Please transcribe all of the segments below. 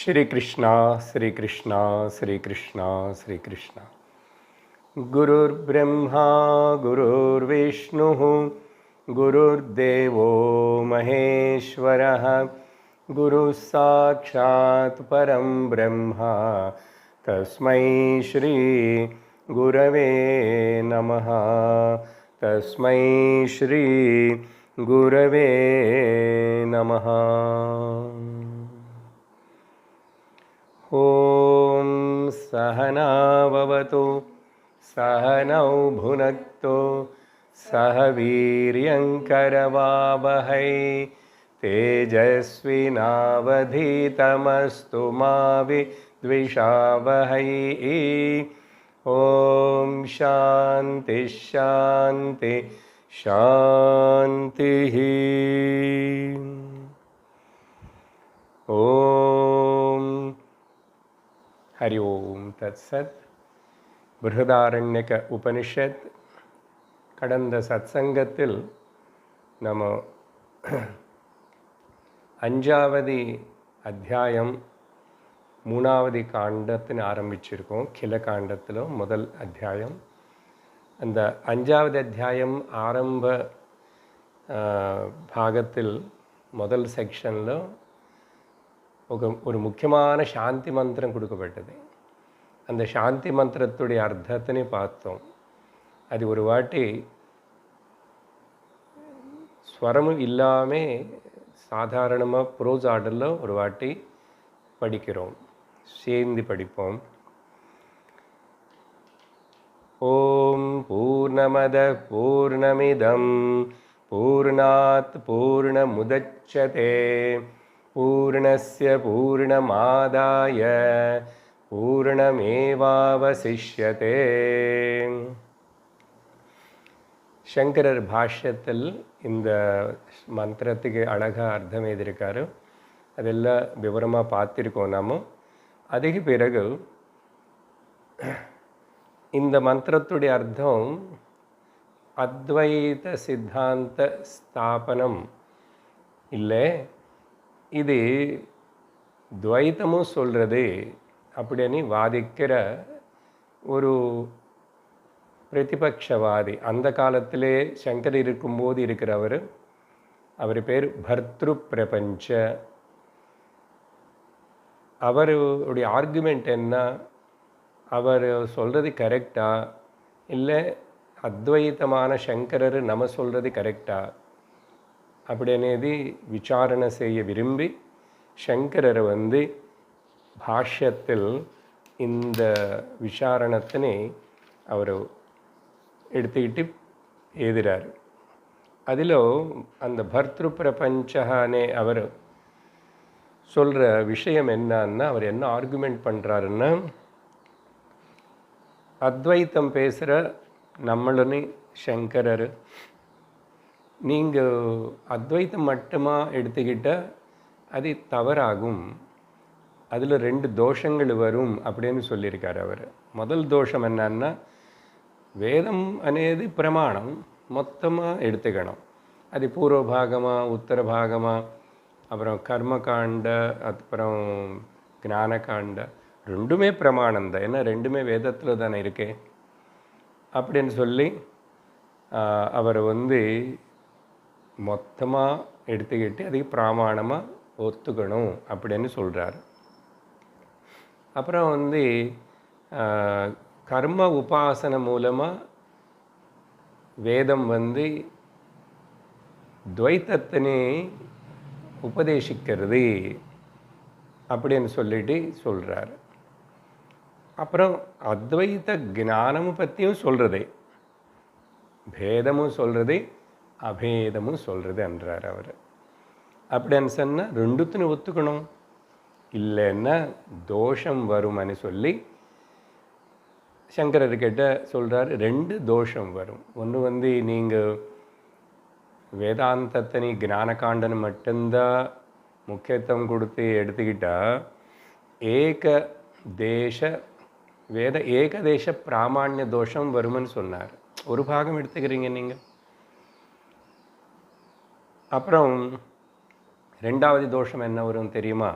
Shri Krishna, Shri Krishna, Shri Krishna, Shri Krishna. Gurur Brahma, Gurur Vishnu, Gurur Devo Maheshwaraha, Guru Sakshat Param Brahma, Tasmai Shri Gurave Namaha, Tasmai Shri Gurave Namaha. ॐ सहना भवतु सहनौ भुनक्तु सह वीर्यङ्करवावहै तेजस्विनावधीतमस्तु मा विद्विषावहै ॐ शान्ति शान्ति शान्तिः ॐ हरि ओम तत्सत बृहदारण्यक उपनिषत् கடந்த சத்சங்கத்தில் நம்ம அஞ்சாவது அத்தியாயம் மூணாவது காண்டத்தின் ஆரம்பிச்சிருக்கோம். கில காண்டத்தில் முதல் அத்தியாயம். அந்த அஞ்சாவது அத்தியாயம் ஆரம்ப பாகத்தில் முதல் செக்ஷனில் ஒரு முக்கியமான சாந்தி மந்திரம் கொடுக்கப்பட்டது. அந்த சாந்தி மந்திரத்துடைய அர்த்தத்தினை பார்த்தோம். அது ஒரு வாட்டி ஸ்வரமும் இல்லாமல் சாதாரணமாக ப்ரோஸ் ஆர்டரில் ஒரு வாட்டி படிக்கிறோம். சேர்ந்து படிப்போம். ஓம் பூர்ணமத பூர்ணமிதம் பூர்ணாத் பூர்ணமுதச்யதே பூர்ணஸ்ய பூர்ணமாதாய பூர்ணமேவாவசிஷ்யதே. சங்கரர் பாஷ்யத்தில் இந்த மந்திரத்துக்கு அழகாக அர்த்தம் எழுதியிருக்காரு. அதெல்லாம் விவரமாக பார்த்துருக்கோம் நாம. அதுக்கு பிறகு இந்த மந்திரத்துடைய அர்த்தம் அத்வைத சித்தாந்த ஸ்தாபனம் இல்லை, இது துவைத்தமும் சொல்கிறது அப்படின்னு வாதிக்கிற ஒரு பிரதிபக்ஷவாதி. அந்த காலத்திலே சங்கர் இருக்கும்போது இருக்கிறவர். அவர் பேர் பர்த்ரு பிரபஞ்ச. அவருடைய ஆர்குமெண்ட் என்ன, அவர் சொல்கிறது கரெக்டா இல்லை அத்வைத்தமான சங்கரர் நம்ம சொல்கிறது கரெக்டா அப்படின்னது விசாரணை செய்ய விரும்பி சங்கரரை பாஷ்யத்தில் இந்த விசாரணத்தினை அவர் எடுத்துக்கிட்டு எழுதுகிறார். அதில் அந்த பர்த்ரு பிரபஞ்சனே அவர் சொல்கிற விஷயம் என்னன்னா, அவர் என்ன ஆர்குமெண்ட் பண்ணுறாருன்னா, அத்வைத்தம் பேசுகிற நம்மளுன்னு சங்கரர், நீங்கள் அத்வைத்தம் மட்டுமா எடுத்துக்கிட்டால் அது தவறாகும், அதில் 2 தோஷங்கள் வரும் அப்படின்னு சொல்லியிருக்கார் அவர். முதல் தோஷம் என்னன்னா, வேதம் అనేది பிரமாணம் மொத்தமாக எடுத்துக்கணும். அது பூர்வபாகமாக உத்தர பாகமாக, அப்புறம் கர்மகாண்ட, அப்புறம் ஞானகாண்ட, ரெண்டுமே பிரமாணம் தான். ஏன்னா ரெண்டுமே வேதத்தில் தானே இருக்கே அப்படின்னு சொல்லி அவர் மொத்தமாக எடுத்துக்கிட்டு அதுக்கு பிராமாணமாக ஒத்துக்கணும் அப்படின்னு சொல்கிறார். அப்புறம் கர்ம உபாசனை மூலமாக வேதம் துவைத்தத்தினே உபதேசிக்கிறது அப்படின்னு சொல்லிட்டு சொல்கிறார். அப்புறம் அத்வைத்த ஞானமும் பற்றியும் சொல்கிறது, பேதமும் சொல்கிறது, அபேதமும் சொல்கிறது என்றார் அவர். அப்படின்னு சொன்னால் ரெண்டுத்திനും ஒத்துக்கணும், இல்லைன்னா தோஷம் வரும்னு சொல்லி சங்கரர்கிட்ட சொல்கிறார். 2 தோஷம் வரும். ஒன்று நீங்கள் வேதாந்தத்தினி ஞானகாண்டன் மட்டும்தான் முக்கியத்துவம் கொடுத்து எடுத்துக்கிட்டால் ஏகதேச பிராமாண்ய தோஷம் வரும்னு சொன்னார். ஒரு பாகம் எடுத்துக்கிறீங்க நீங்கள். அப்புறம் 2வது தோஷம் என்ன வரும் தெரியுமா?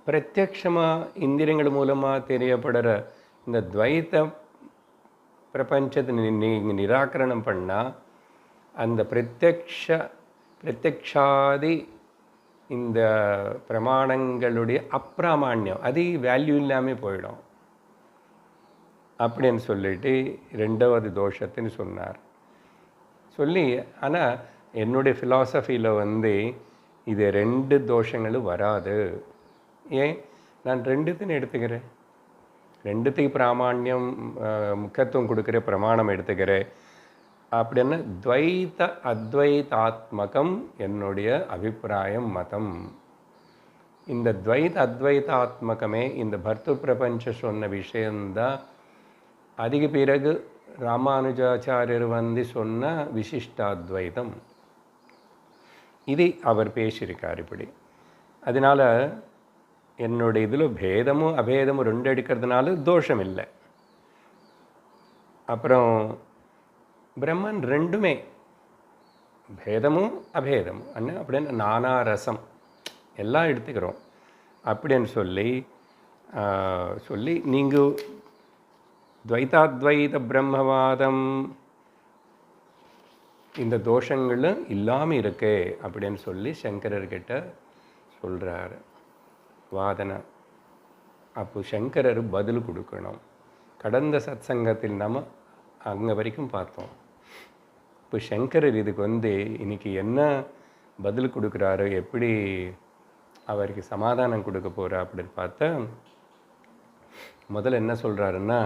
பிரத்யக்ஷமாக இந்திரியங்கள் மூலமாக தெரியப்படுற இந்த துவைத்த பிரபஞ்சத்தை நீங்கள் நிராகரணம் பண்ணால் அந்த பிரத்யக்ஷாதி இந்த பிரமாணங்களுடைய அப்பிராமாண்யம் அது வேல்யூ இல்லாமல் போயிடும் அப்படின்னு சொல்லிட்டு ரெண்டாவது தோஷத்துன்னு சொன்னார். சொல்லி ஆனால் என்னுடைய ஃபிலாசபியில் இது 2 தோஷங்களும் வராது. ஏன் நான் 2த்தையும் எடுத்துக்கிறேன், 2த்துக்கு பிராமாண்யம் முக்கியத்துவம் கொடுக்குற பிரமாணம் எடுத்துக்கிறேன். அப்படின்னா துவைத அத்வைதாத்மகம் என்னுடைய அபிப்பிராயம் மதம். இந்த துவைத அத்வைதாத்மகமே இந்த பர்த்து பிரபஞ்ச சொன்ன விஷயந்தான். அதுக்கு பிறகு ராமானுஜாச்சாரியர் சொன்ன விசிஷ்டாத்வைதம் இது அவர் பேசியிருக்கார் இப்படி. அதனால் என்னுடைய இதில் பேதமும் அபேதமும் 2 எடுக்கிறதுனால தோஷம் இல்லை. அப்புறம் பிரம்மன் 2மே பேதமும் அபேதமும் அப்படின்னு நானா ரசம் எல்லாம் எடுத்துக்கிறோம் அப்படின்னு சொல்லி நீங்கள் துவைதாத்வைத பிரம்மவாதம் இந்த தோஷங்களும் இல்லாமல் இருக்கே அப்படின்னு சொல்லி சங்கரர்கிட்ட சொல்கிறார் வாதனை. அப்போ சங்கரர் பதில் கொடுக்கணும். கடந்த சத்சங்கத்தில் நம்ம அங்கே வரைக்கும் பார்த்தோம். இப்போ சங்கரர் இதுக்கு இன்னைக்கு என்ன பதில் கொடுக்குறாரு, எப்படி அவருக்கு சமாதானம் கொடுக்க போகிறா அப்படின்னு பார்த்தா, முதல்ல என்ன சொல்கிறாருன்னா,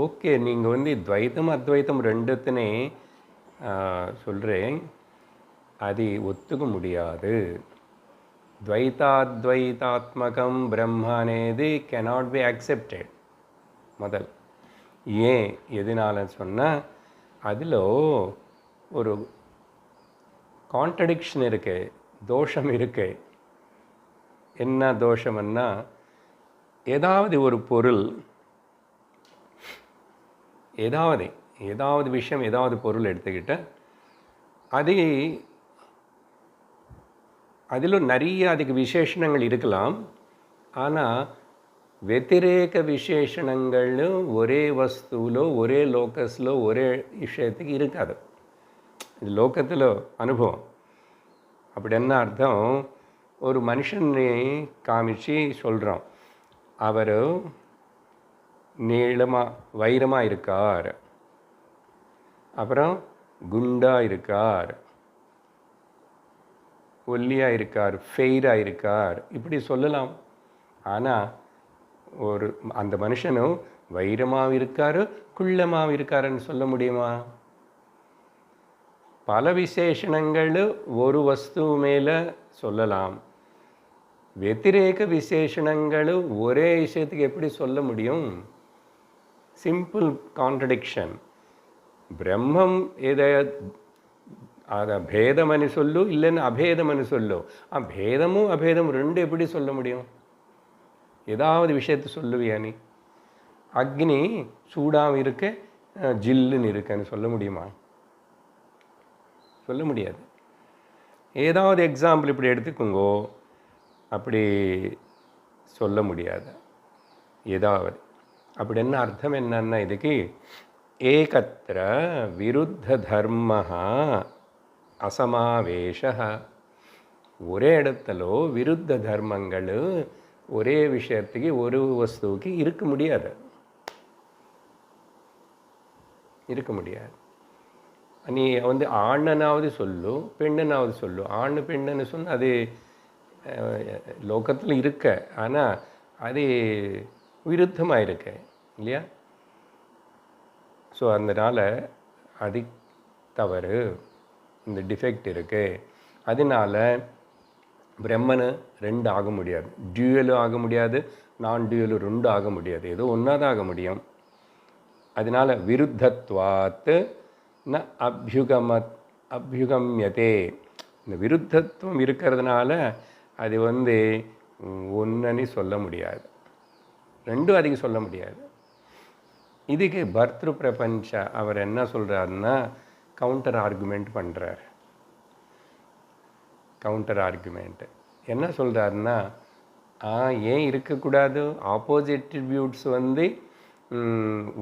ஓகே நீங்கள் துவைத்தம் அத்வைத்தம் 2த்துனே சொல்கிறேன், அது ஒத்துக்க முடியாது. துவைதாத்வைதாத்மகம் பிரம்ம అనేది cannot be accepted. முதல் ஏன் எதனால சொன்னால் அதில் ஒரு கான்ட்ரடிக்ஷன் இருக்கு, தோஷம் இருக்கு. என்ன தோஷம்னா, ஏதாவது ஒரு பொருள் ஏதாவது விஷயம் ஏதாவது பொருள் எடுத்துக்கிட்ட அதில் நிறைய அதுக்கு விசேஷணங்கள் இருக்கலாம். ஆனால் వ్యతిరేక விசேஷணங்கள் ஒரே வஸ்துவில் ஒரே லோக்கஸில் ஒரே விஷயத்துக்கு இருக்காது. இது லோக்கத்தில் அனுபவம். அப்படி என்ன அர்த்தம், ஒரு மனுஷனை காமிச்சு சொல்கிறோம், அவர் வைரமாக இருக்கார், அப்புறம் குண்டாக இருக்கார், ஒல்லியாக இருக்கார், ஃபெயிராக இருக்கார், இப்படி சொல்லலாம். ஆனால் அந்த மனுஷனும் வைரமாக இருக்காரு குள்ளமாக இருக்காருன்னு சொல்ல முடியுமா? பல விசேஷணங்கள் ஒரு வஸ்து மேலே சொல்லலாம், వ్యతిరేక விசேஷணங்கள் ஒரே விஷயத்துக்கு எப்படி சொல்ல முடியும்? Simple contradiction. பிரம்மம் அதை பேதமனு சொல்லு, இல்லைன்னு அபேதமனு சொல்லு. பேதமும் அபேதம் 2 எப்படி சொல்ல முடியும்? ஏதாவது விஷயத்தை சொல்லுவியா நீ? அக்னி சூடாகவும் இருக்க ஜில்லுன்னு இருக்கன்னு சொல்ல முடியுமா? சொல்ல முடியாது. ஏதாவது எக்ஸாம்பிள் இப்படி எடுத்துக்கோங்கோ, அப்படி சொல்ல முடியாது. ஏதாவது அப்படி என்ன அர்த்தம் என்னன்னா, இதுக்கு ஏகத்திர விருத்த தர்ம அசமாவேஷ. ஒரே இடத்துலோ விருத்த தர்மங்கள் ஒரே விஷயத்துக்கு ஒரு வஸ்துவுக்கு இருக்க முடியாது. நீ ஆண்ணனாவது சொல்லு, பெண்ணனாவது சொல்லு. ஆண் பெண்ணுன்னு சொன்னால் அது லோகத்தில் இருக்க, ஆனால் அது விருத்தமாக இருக்க இல்லையா? ஸோ அதனால் அது தவறு, இந்த டிஃபெக்ட் இருக்குது. அதனால் பிரம்மனு 2 ஆக முடியாது, டியூயலும் ஆக முடியாது, நான் டியூயலும் 2 ஆக முடியாது, ஏதோ ஒன்றாதான் ஆக முடியும். அதனால் விருத்தத்வாத் ந அபியுகம்யதே. இந்த விருத்தத்துவம் இருக்கிறதுனால அது ஒன்றுன்னு சொல்ல முடியாது, 2 அதிகம் சொல்ல முடியாது. இதுக்கு பர்த்ரு பிரபஞ்ச அவர் என்ன சொல்கிறாருன்னா, கவுண்டர் ஆர்குமெண்ட் பண்ணுறார். கவுண்டர் ஆர்குமெண்ட் என்ன சொல்கிறாருன்னா, ஏன் இருக்கக்கூடாது? ஆப்போசிட் அட்ரிபியூட்ஸ் வந்து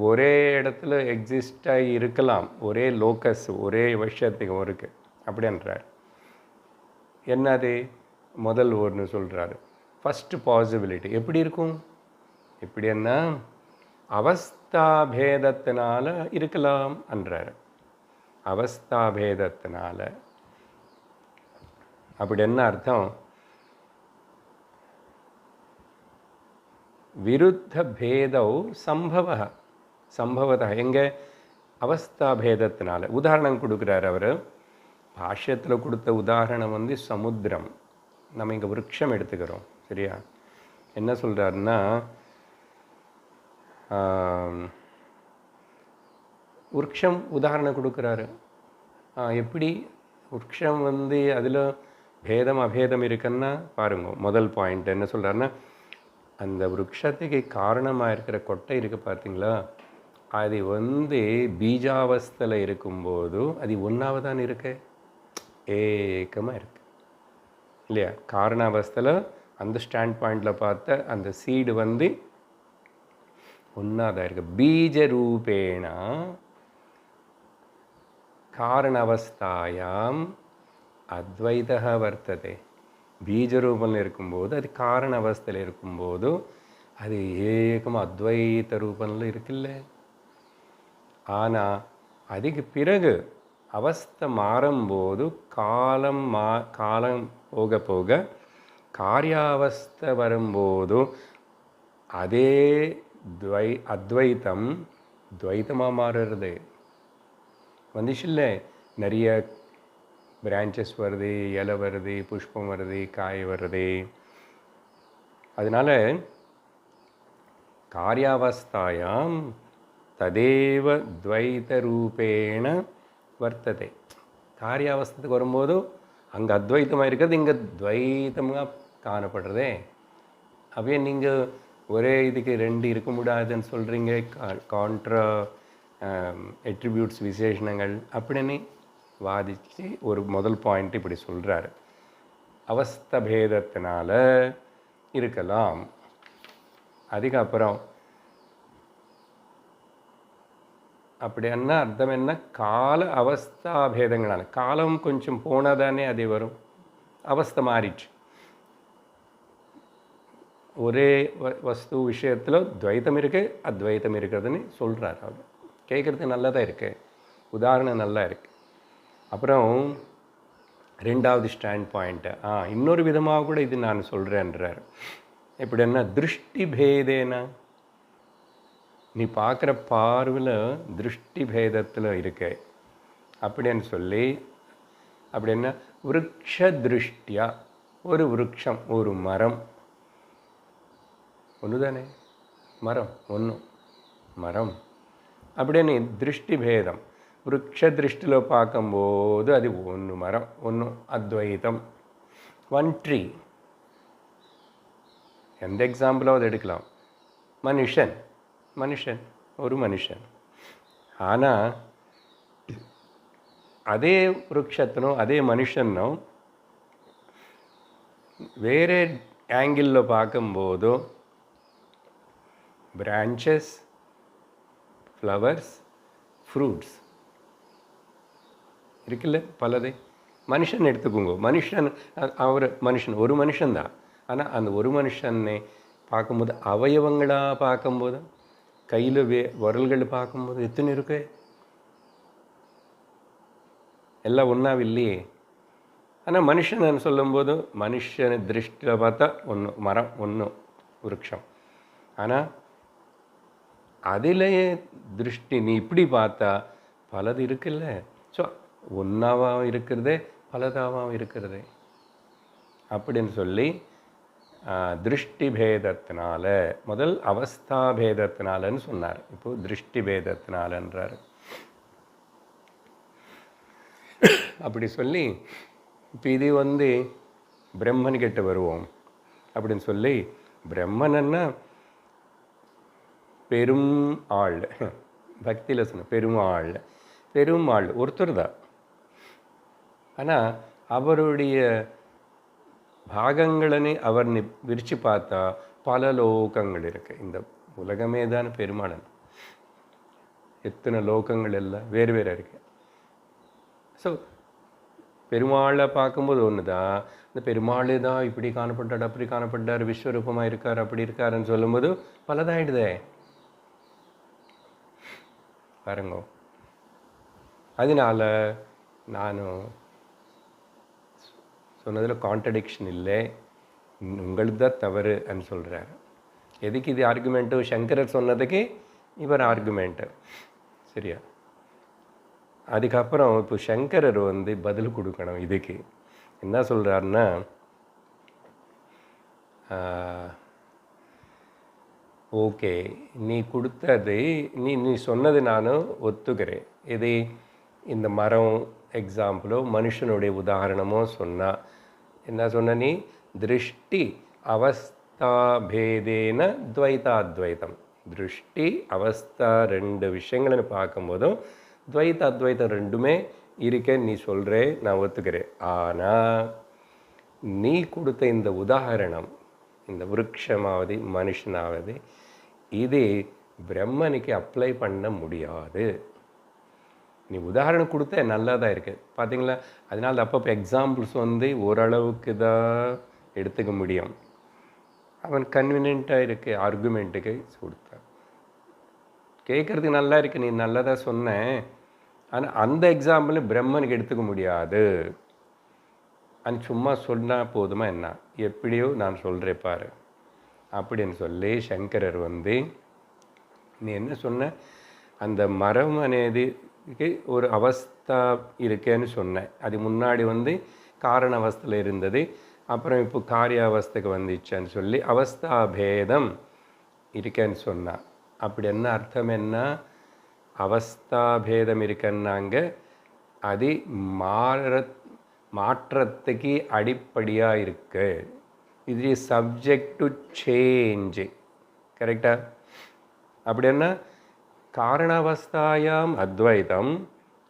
ஒரே இடத்துல எக்ஸிஸ்ட் ஆகி இருக்கலாம், ஒரே லோக்கஸ், ஒரே விஷயத்துக்கு ஒருக்கு அப்படின்றார். என்னது? முதல் ஒன்று சொல்கிறாரு, ஃபஸ்ட்டு பாசிபிலிட்டி எப்படி இருக்கும்? எப்படி என்ன? அவஸ்தாபேதத்தினால இருக்கலாம் என்றார். அவஸ்தாபேதத்தினால அப்படி என்ன அர்த்தம்? விருத்த பேதௌ சம்பவத எங்கே? அவஸ்தாபேதத்தினால. உதாரணம் கொடுக்குறார் அவர். பாஷ்யத்தில் கொடுத்த உதாரணம் வந்து சமுத்திரம். நம்ம இங்கே விருட்சம் எடுத்துக்கிறோம், சரியா? என்ன சொல்கிறாருன்னா, விருட்சம் உதாரணம் கொடுக்குறாரு. எப்படி விருட்சம் வந்து அதில் பேதம் அபேதம் இருக்குன்னா பாருங்க. முதல் பாயிண்ட் என்ன சொல்கிறாருன்னா, அந்த விருட்சத்துக்கு காரணமாக இருக்கிற கொட்டை இருக்குது பார்த்தீங்களா, அது வந்து பீஜாவஸ்தையில் இருக்கும்போது அது ஒன்றாவதான் இருக்கு, ஏக்கமாக இருக்கு இல்லையா? காரணாவஸ்தையில் அந்த ஸ்டாண்ட் பாயிண்டில் பார்த்த அந்த சீடு வந்து ஒன்றாதான் இருக்கு. பீஜ ரூபேண காரணாவஸ்தாயாம் அத்வைதா வர்த்ததே. பீஜரூபத்தில் இருக்கும்போது, அது காரண அவஸ்தையில் இருக்கும்போது அது ஏகமாக அத்வைத ரூபத்தில் இருக்குல்ல. ஆனால் அதுக்கு பிறகு அவஸ்தை மாறும்போது, காலம் போக போக காரியாவஸ்தை வரும்போது அதே அத்வைத்தம் துவைத்தமாக மாறுறது. வந்துச்சுல்ல, நிறைய பிரான்ச்சஸ் வருது, இலை வருது, புஷ்பம் வருது, காய் வருது. அதனால் காரியாவஸ்தாயாம் ததேவ துவைத ரூபேண வர்த்ததே. காரியாவஸ்தத்துக்கு வரும்போது அங்கே அத்வைத்தமாக இருக்கிறது, இங்கே துவைத்தமாக காணப்படுறதே. அப்படியே நீங்கள் ஒரே இதுக்கு ரெண்டு இருக்க முடியாதுன்னு சொல்கிறீங்க, கான்ட்ரா அட்ரிபியூட்ஸ் விசேஷணங்கள் அப்படின்னு வாதிச்சு ஒரு முதல் பாயிண்ட் இப்படி சொல்கிறாரு. அவஸ்தபேதத்தினால இருக்கலாம். அதுக்கப்புறம் அப்படி என்ன அர்த்தம்? என்ன? கால அவஸ்தாபேதங்களான, காலம் கொஞ்சம் போனால் தானே அது வரும். அவஸ்தை மாறிச்சு. ஒரே வஸ்து விஷயத்தில் துவைத்தம் இருக்குது, அத்வைத்தம் இருக்கிறதுன்னு சொல்கிறார் அவர். கேட்குறது நல்லதாக இருக்கு, உதாரணம் நல்லா இருக்குது. அப்புறம் ரெண்டாவது ஸ்டாண்ட் பாயிண்ட்டு, இன்னொரு விதமாக கூட இது நான் சொல்கிறேன்றார். இப்படி என்ன? திருஷ்டி பேதேனா, நீ பார்க்குற பார்வையில் திருஷ்டி பேதத்தில் இருக்கு அப்படின்னு சொல்லி, அப்படி என்ன? விருட்ச திருஷ்டியா, ஒரு விருட்சம், ஒரு மரம் ஒன்று தானே, மரம் ஒன்று, மரம் அப்படின்னு திருஷ்டி பேதம். விருட்ச திருஷ்டியில் பார்க்கும்போது அது ஒன்று மரம், ஒன்று அத்வைத்தம். One tree. எந்த எக்ஸாம்பிளாவது எடுக்கலாம். மனுஷன் ஒரு மனுஷன். ஆனால் அதே விருட்சத்தினும் அதே மனுஷனும் வேறு ஆங்கிளில் பார்க்கும்போது பிரான்ச்சஸ், ஃப்ளவர்ஸ், ஃப்ரூட்ஸ் இருக்குல்ல, பலதை. மனுஷன் எடுத்துக்கோங்க. மனுஷன் ஒரு மனுஷன்தான். ஆனால் அந்த ஒரு மனுஷனை பார்க்கும்போது, அவயவங்களாக பார்க்கும்போது, கையில் விரல்கள் பார்க்கும்போது எத்தனை இருக்கு, எல்லாம் ஒன்றாவும் இல்லையே. ஆனால் மனுஷன் சொல்லும்போது, மனுஷனை திருஷ்டியில் பார்த்தா ஒன்று மரம், ஒன்று விருட்சம். ஆனால் அதிலேயே திருஷ்டி நீ இப்படி பார்த்தா பலது இருக்குல்ல. ஸோ ஒன்றாவும் இருக்கிறதே, பலதாகவும் இருக்கிறதே அப்படின்னு சொல்லி திருஷ்டி பேதத்தினால, முதல் அவஸ்தா பேதத்தினாலன்னு சொன்னார். இப்போது திருஷ்டி பேதத்தினாலன்றார். அப்படி சொல்லி இப்போ இது வந்து பிரம்மன்கிட்ட வருவோம் அப்படின்னு சொல்லி, பிரம்மன்னா பெரும் ஆள், பக்தியில் சொன்ன பெரும் ஆள் ஒருத்தர் தான். ஆனால் அவருடைய பாகங்களனே அவர் விரித்து பார்த்தா பல லோகங்கள் இருக்குது. இந்த உலகமே தான் பெருமாளன். எத்தனை லோகங்கள் எல்லாம் வேறு வேறு இருக்குது. ஸோ பெருமாளை பார்க்கும்போது ஒன்று தான், இந்த பெருமாள் தான் இப்படி காணப்பட்டார், அப்படி காணப்பட்டார், விஸ்வரூபமாக இருக்கார், அப்படி இருக்காருன்னு சொல்லும்போது பலதாயிடுதே பாருங்க. அதனால நானும் சொன்னதில் கான்ட்ரடிக்ஷன் இல்லை, உங்களுக்கு தான் தவறுன்னு சொல்கிறார். எதுக்கு இது ஆர்குமெண்ட்டு? சங்கரர் சொன்னதுக்கு இவர் ஆர்குமெண்ட்டு, சரியா? அதுக்கப்புறம் இப்போ சங்கரர் பதில் கொடுக்கணும். இதுக்கு என்ன சொல்கிறாருன்னா, ஓகே நீ கொடுத்தது நீ சொன்னது நானும் ஒத்துக்கிறேன். இது இந்த மரம் எக்ஸாம்பிளோ மனுஷனுடைய உதாரணமோ சொன்னால் என்ன சொன்ன நீ? திருஷ்டி அவஸ்தாபேதேன துவைதாத்வைதம். திருஷ்டி அவஸ்தா ரெண்டு விஷயங்களை பார்க்கும்போதும் துவைத அத்வைதம் ரெண்டுமே இருக்கேன்னு நீ சொல்கிறே, நான் ஒத்துக்கிறேன். ஆனால் நீ கொடுத்த இந்த உதாரணம், இந்த விருட்சமாவது மனுஷனாவது, இது பிரம்மனுக்கு அப்ளை பண்ண முடியாது. நீ உதாரணம் கொடுத்த நல்லா தான் இருக்குது பார்த்தீங்களா? அதனால் அப்பப்போ எக்ஸாம்பிள்ஸ் ஓரளவுக்கு தான் எடுத்துக்க முடியும். அவன் கன்வீனியண்ட்டாக இருக்குது ஆர்குமெண்ட்டுக்கு கொடுத்தான். கேட்குறதுக்கு நல்லா இருக்குது, நீ நல்லா தான் சொன்னேன், ஆனால் அந்த எக்ஸாம்பிள் பிரம்மனுக்கு எடுத்துக்க முடியாது. சும்மா சொன்னால் போதுமா என்ன? எப்படியோ நான் சொல்கிறேன் பாரு அப்படின்னு சொல்லி சங்கரர் நீ என்ன சொன்ன? அந்த மரம் అనేది ஒரு அவஸ்தா இருக்கேன்னு சொன்னேன். அது முன்னாடி காரண அவஸ்தையில் இருந்தது, அப்புறம் இப்போ காரிய அவஸ்தைக்கு வந்துச்சுன்னு சொல்லி அவஸ்தா பேதம் இருக்கேன்னு சொன்னான். அப்படி என்ன அர்த்தம்? என்ன அவஸ்தா பேதம் இருக்குன்னாங்க அது மாற்றத்துக்கு அடிப்படையாக இருக்கு. இது சப்ஜெக்ட் டு சேஞ்சு, கரெக்டாக? அப்படின்னா காரணாவஸ்தாயாம் அத்வைதம்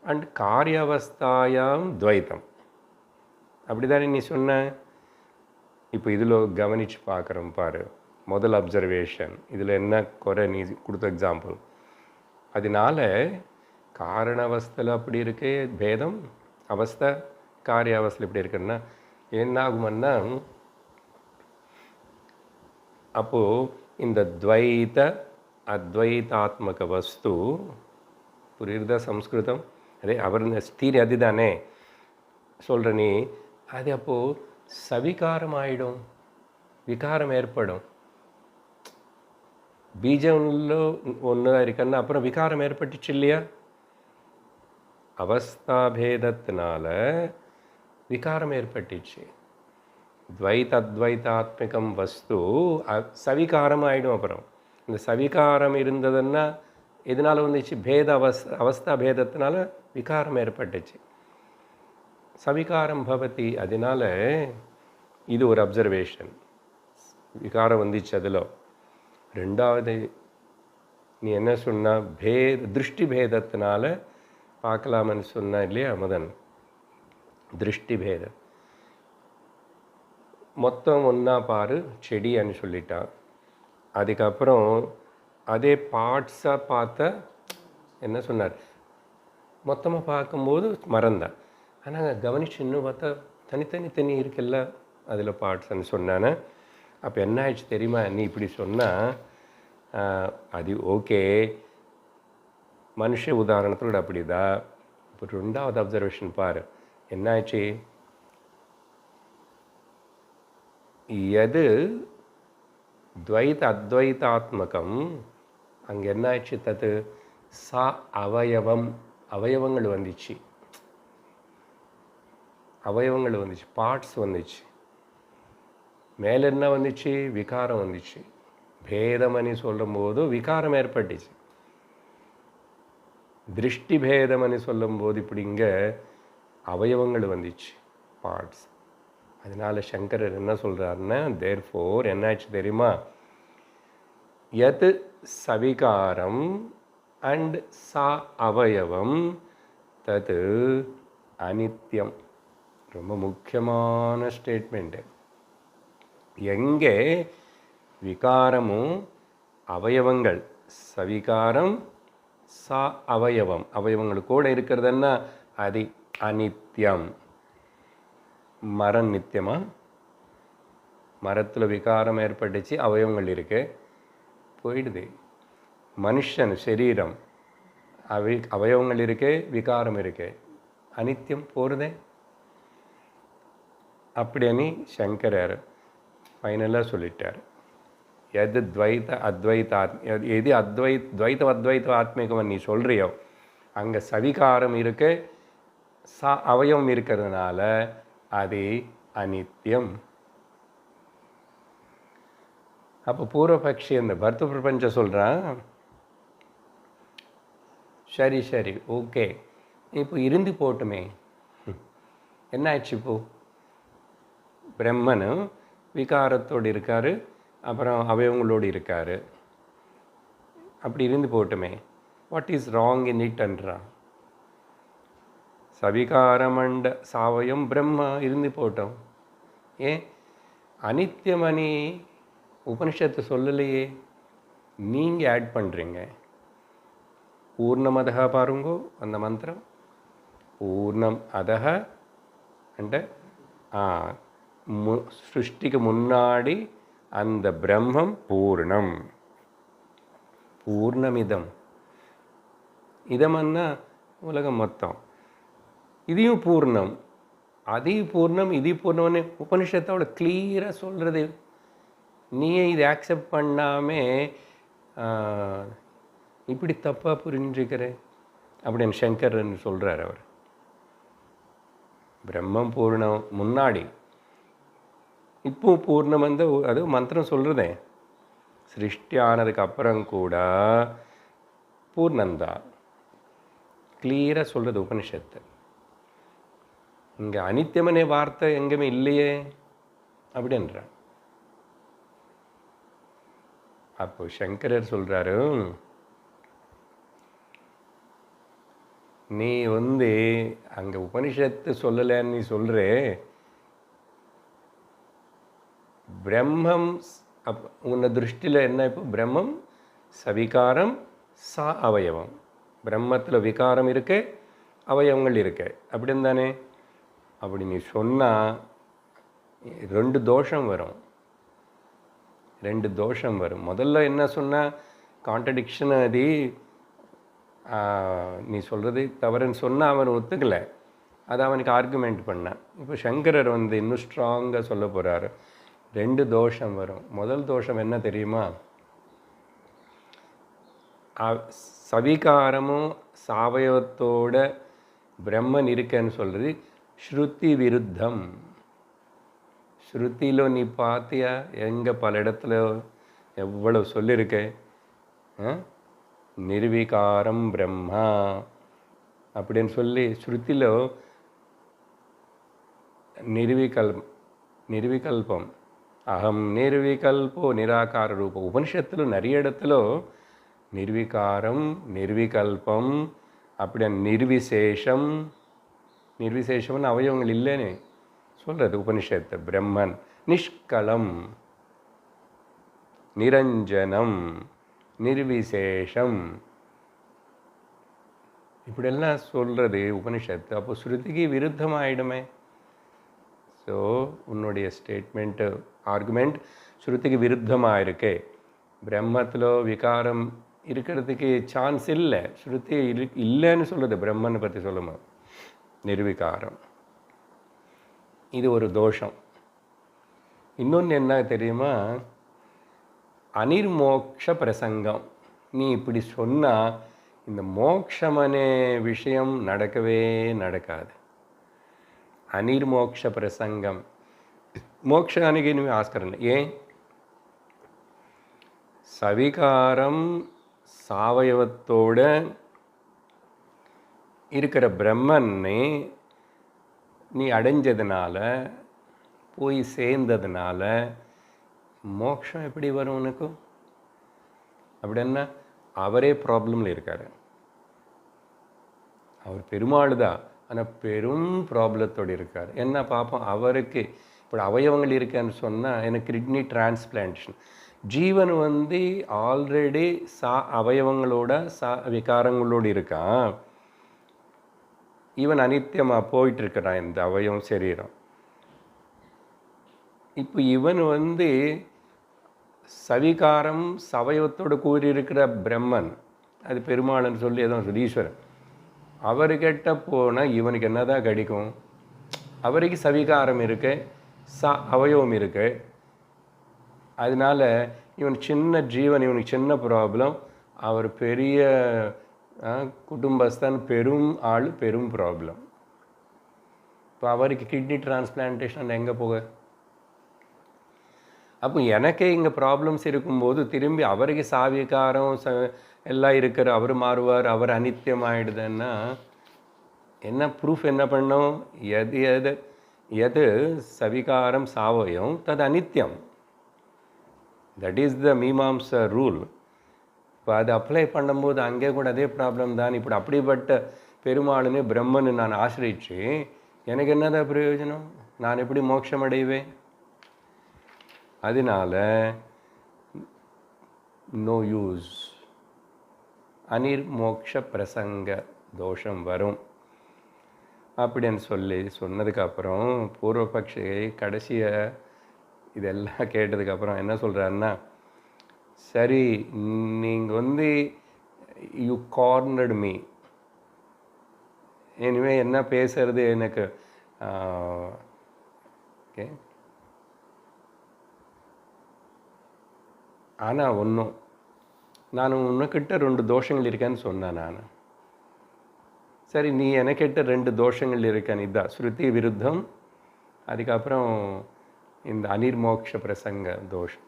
அண்ட் காரியாவஸ்தாயாம் துவைத்தம், அப்படி தானே நீ சொன்ன? இப்போ இதில் கவனித்து பார்க்குறோம் பாரு. முதல் அப்சர்வேஷன், இதில் என்ன குறை நீ கொடுத்த எக்ஸாம்பிள். அதனால காரணாவஸ்தையில் அப்படி இருக்கு பேதம், அவஸ்தை காரிய அவஸ்தையில் இப்படி இருக்குன்னா என்ன ஆகுமன்னா, அப்போது இந்த துவைத அத்வைதாத்மக வஸ்து புரியுறதா? சம்ஸ்கிருதம் அதே அவர் ஸ்தீரி அதுதானே சொல்கிற நீ, அது அப்போது சவிகாரம் ஆகிடும், விகாரம் ஏற்படும். பீஜம்ல ஒன்று தான் இருக்குன்னா அப்புறம் விகாரம் ஏற்பட்டுச்சு இல்லையா? அவஸ்தாபேதத்தினால விகாரம் ஏற்பட்டுச்சு. துவைத அத்வைதாத்மிகம் வஸ்து சவிகாரம் ஆகிடும். அப்புறம் இந்த சவிகாரம் இருந்ததுன்னா எதனால் வந்துச்சு? பேத அவஸ்தா பேதத்தினால விகாரம் ஏற்பட்டுச்சு, சவிகாரம் பவதி. அதனால இது ஒரு அப்சர்வேஷன், விகாரம் வந்துச்சு. அதில் ரெண்டாவது நீ என்ன சொன்னா? திருஷ்டி பேதத்தினால பார்க்கலாமன்னு சொன்ன இல்லையா? முதன் திருஷ்டி பேதம் மொத்தம் ஒன்றா பாரு செடின்னு சொல்லிட்டான். அதுக்கப்புறம் அதே பார்ட்ஸாக பார்த்த என்ன சொன்னார்? மொத்தமாக பார்க்கும்போது மறந்தான், ஆனால் கவனிச்சு இன்னும் பார்த்தா தனி இருக்குல்ல அதில் பார்ட்ஸ்ன்னு சொன்னானே. அப்போ என்ன ஆயிடுச்சு தெரியுமா? நீ இப்படி சொன்னால் அது ஓகே, மனுஷ உதாரணத்தோடு அப்படிதான். இப்போ ரெண்டாவது அப்சர்வேஷன் பாரு, என்னாச்சு? எது துவைத அத்வைதாத்மகம் அங்கே என்னாச்சு? தத்து சா அவயவங்கள் வந்துச்சு, பார்ட்ஸ் வந்துச்சு. மேலே என்ன வந்துச்சு? விகாரம் வந்துச்சு. பேதமணி சொல்லும்போது விகாரம் ஏற்பட்டுச்சு. திருஷ்டி பேதமணி சொல்லும்போது இப்படி இங்கே அவயவங்கள் வந்துச்சு, பார்ட்ஸ். அதனால சங்கரர் என்ன சொல்கிறாருன்னா, தேர்ஃபோர் என்னாச்சு தெரியுமா? யத் சவிகாரம் அண்ட் சா அவயவம் தத் அனித்யம். ரொம்ப முக்கியமான ஸ்டேட்மெண்ட்டு. எங்கே விகாரமும் அவயவங்கள், சவிகாரம் சா அவயவம், அவயவங்கள் கூட இருக்கிறதுன்னா அது அனித்யம். மரம் நித்தியமா? மரத்தில் விகாரம் ஏற்பட்டுச்சு, அவயவங்கள் இருக்கு, போயிடுது. மனுஷன் சரீரம் அவயவங்கள் இருக்கு, விகாரம் இருக்கு, அனித்தியம் போகிறதே. அப்படின்னு சங்கரர் ஃபைனலாக சொல்லிட்டார். எது துவைத அத்வைத எது துவைத்தம் அத்வைத்த ஆத்மீகம் நீ சொல்கிறியோ அங்கே சவிகாரம் இருக்கு, அவயவம் இருக்கிறதுனால அது அனித்தியம். அப்போ பூர்வபக்ஷி அந்த பர்த்த பிரபஞ்சம் சொல்கிறான், சரி சரி ஓகே, இப்போ இருந்து போட்டுமே, என்ன ஆச்சு? இப்போ பிரம்மனும் விகாரத்தோடு இருக்கார், அப்புறம் அவயவங்களோடு இருக்கார், அப்படி இருந்து போட்டுமே, வாட் இஸ் ராங் இன் இட்ன்றான். சவிகாரமண்ட சாவயம் பிரம்மா இருந்து போட்டோம். ஏன் அனித்தியமணி உபனிஷத்து சொல்லலையே, நீங்கள் ஆட் பண்ணுறீங்க. பூர்ணமதக பாருங்கோ அந்த மந்திரம், பூர்ணம் அதக అంటే సృష్టికి మున్నాడి அந்த பிரம்மம் பூர்ணம், பூர்ணமிதம். இதமன்னா உலகம் மொத்தம், இதையும் பூர்ணம், அதையும் பூர்ணம், இது பூர்ணம்னு உபனிஷத்தோட கிளியராக சொல்கிறது. நீயே இதை ஆக்செப்ட் பண்ணாமல் இப்படி தப்பாக புரிஞ்சுக்கிற அப்படின்னு சங்கரன் சொல்கிறார். அவர் பிரம்மம் பூர்ணம் முன்னாடி, இப்போ பூர்ணம் வந்து அது மந்திரம் சொல்கிறதே, சிருஷ்டி ஆனதுக்கு அப்புறம் கூட பூர்ணந்தா கிளியராக சொல்கிறது உபனிஷத்து. இங்கே அனித்தியமனே வார்த்தை எங்கேயுமே இல்லையே அப்படின்ற. அப்போ சங்கரர் சொல்கிறாரு, நீ வந்து அங்கே உபனிஷத்து சொல்லலைன்னு நீ சொல்கிற, பிரம்மம் உன்னை திருஷ்டியில் என்ன? இப்போ பிரம்மம் சவிகாரம் சா அவயவம், பிரம்மத்தில் விகாரம் இருக்கு, அவயவங்கள் இருக்கு, அப்படின்னு தானே? அப்படி நீ சொன்னால் ரெண்டு தோஷம் வரும், ரெண்டு தோஷம் வரும். முதல்ல என்ன சொன்னால் கான்ட்ரடிக்ஷன், அது நீ சொல்கிறது தவறுன்னு சொன்னால் அவன் ஒத்துக்கலை, அது அவனுக்கு ஆர்குமெண்ட் பண்ணான். இப்போ சங்கரர் வந்து இன்னும் ஸ்ட்ராங்காக சொல்ல போகிறாரு, ரெண்டு தோஷம் வரும். முதல் தோஷம் என்ன தெரியுமா? சவிகாரமும் சாவயவத்தோட பிரம்மன் இருக்கன்னு சொல்கிறது ஸ்ருதி விருத்தம். ஸ்ருதியில் நீ பார்த்தியா எங்கே பல இடத்துல எவ்வளோ சொல்லியிருக்க, நிர்விகாரம் பிரம்மா அப்படின்னு சொல்லி ஸ்ருதியில் நிர்விகல்பம் அகம் நிர்விகல்போ நிராகார ரூபம். உபனிஷத்தில் நிறைய இடத்துல நிர்விகாரம் நிர்விகல்பம் அப்படி நிர்விசேஷம், நிர்விசேஷம்னு அவயவங்கள் இல்லைன்னு சொல்கிறது உபனிஷத்து. பிரம்மன் நிஷ்கலம் நிரஞ்சனம் நிர்விசேஷம் இப்படியெல்லாம் சொல்கிறது உபனிஷத்து. அப்போ ஸ்ருதிக்கு விருத்தமாகிடுமே. ஸோ உன்னுடைய ஸ்டேட்மெண்ட்டு ஆர்குமெண்ட் ஸ்ருதிக்கு விருத்தமாக இருக்கு. பிரம்மத்தில் விகாரம் இருக்கிறதுக்கு சான்ஸ் இல்லை, ஸ்ருதி இல்லைன்னு சொல்லுது பிரம்மனை பற்றி சொல்லுமா, நிர்விகாரம். இது ஒரு தோஷம். இன்னொன்று என்ன தெரியுமா? அனிர்மோக்ஷ பிரசங்கம். நீ இப்படி சொன்னால் இந்த மோக்ஷமனே விஷயம் நடக்கவே நடக்காது. அனிர்மோக்ஷ பிரசங்கம், மோக்ஷானிக்கு இனிமேல் ஆஸ்கரம் இல்லை. ஏன்? சவிகாரம் சாவயவத்தோட இருக்கிற பிரம்மனை நீ அடைஞ்சதுனால, போய் சேர்ந்ததுனால மோக்ஷம் எப்படி வரும் உனக்கு? அப்படின்னா அவரே ப்ராப்ளமில் இருக்கார். அவர் பெருமாள் தான், ஆனால் பெரும் ப்ராப்ளத்தோடு இருக்கார். என்ன பார்ப்போம், அவருக்கு இப்போ அவயவங்கள் இருக்கேன்னு சொன்னால் எனக்கு கிட்னி டிரான்ஸ்பிளான்டேஷன். ஜீவன் வந்து ஆல்ரெடி அவயவங்களோட விகாரங்களோடு இருக்கான். இவன் அனித்தியமாக போயிட்டுருக்கிறான் இந்த அவயவம் சரீரம். இப்போ இவன் வந்து சவிகாரம் சவயவத்தோடு கூறியிருக்கிற பிரம்மன், அது பெருமாள்னு சொல்லி எதோ ஈஸ்வரன், அவர்கிட்ட போனால் இவனுக்கு என்னதான் கிடைக்கும்? அவருக்கு சவிகாரம் இருக்கு, அவயவம் இருக்கு. அதனால இவன் சின்ன ஜீவன், இவனுக்கு சின்ன ப்ராப்ளம். அவர் பெரிய குடும்பஸ்தான், பெரும் ஆள், பெரும் ப்ராப்ளம். இப்போ அவருக்கு கிட்னி டிரான்ஸ்பிளான்டேஷன் எங்கே போக? அப்போ எனக்கே இங்கே ப்ராப்ளம்ஸ் இருக்கும்போது திரும்பி அவருக்கு சாவிகாரம் எல்லாம் இருக்கிற அவர் மாறுவார், அவர் அனித்தியம் ஆகிடுதுன்னா என்ன ப்ரூஃப் என்ன பண்ணோம்? எது எது எது சவிகாரம் சாவயம் தது அனித்தியம். That is the Mimamsa rule. இப்போ அது அப்ளை பண்ணும்போது அங்கே கூட அதே ப்ராப்ளம் தான். இப்படி அப்படிப்பட்ட பெருமாளுன்னு பிரம்மன்னு நான் ஆசிரிச்சு எனக்கு என்னதான் பிரயோஜனம்? நான் எப்படி மோட்சம் அடைவேன்? அதனால நோ யூஸ். அனிர்மோக்ஷ பிரசங்க தோஷம் வரும் அப்படின்னு சொன்னதுக்கப்புறம் பூர்வபக்ஷி கடைசியை இதெல்லாம் கேட்டதுக்கப்புறம் என்ன சொல்கிறாருன்னா, சரி நீங்கள் வந்து யூ கார்னர்டு மீ, இனிமேல் என்ன பேசுறது எனக்கு ஓகே. ஆனால் ஒன்றும் நான் உன்னைக்கிட்ட 2 தோஷங்கள் இருக்கேன்னு சொன்னேன் நான். சரி, நீ எனக்கிட்ட 2 தோஷங்கள் இருக்கேன்னு, இதான் ஸ்ருதி விருத்தம், அதுக்கப்புறம் இந்த அனிர்மோக்ஷ பிரசங்க தோஷம்.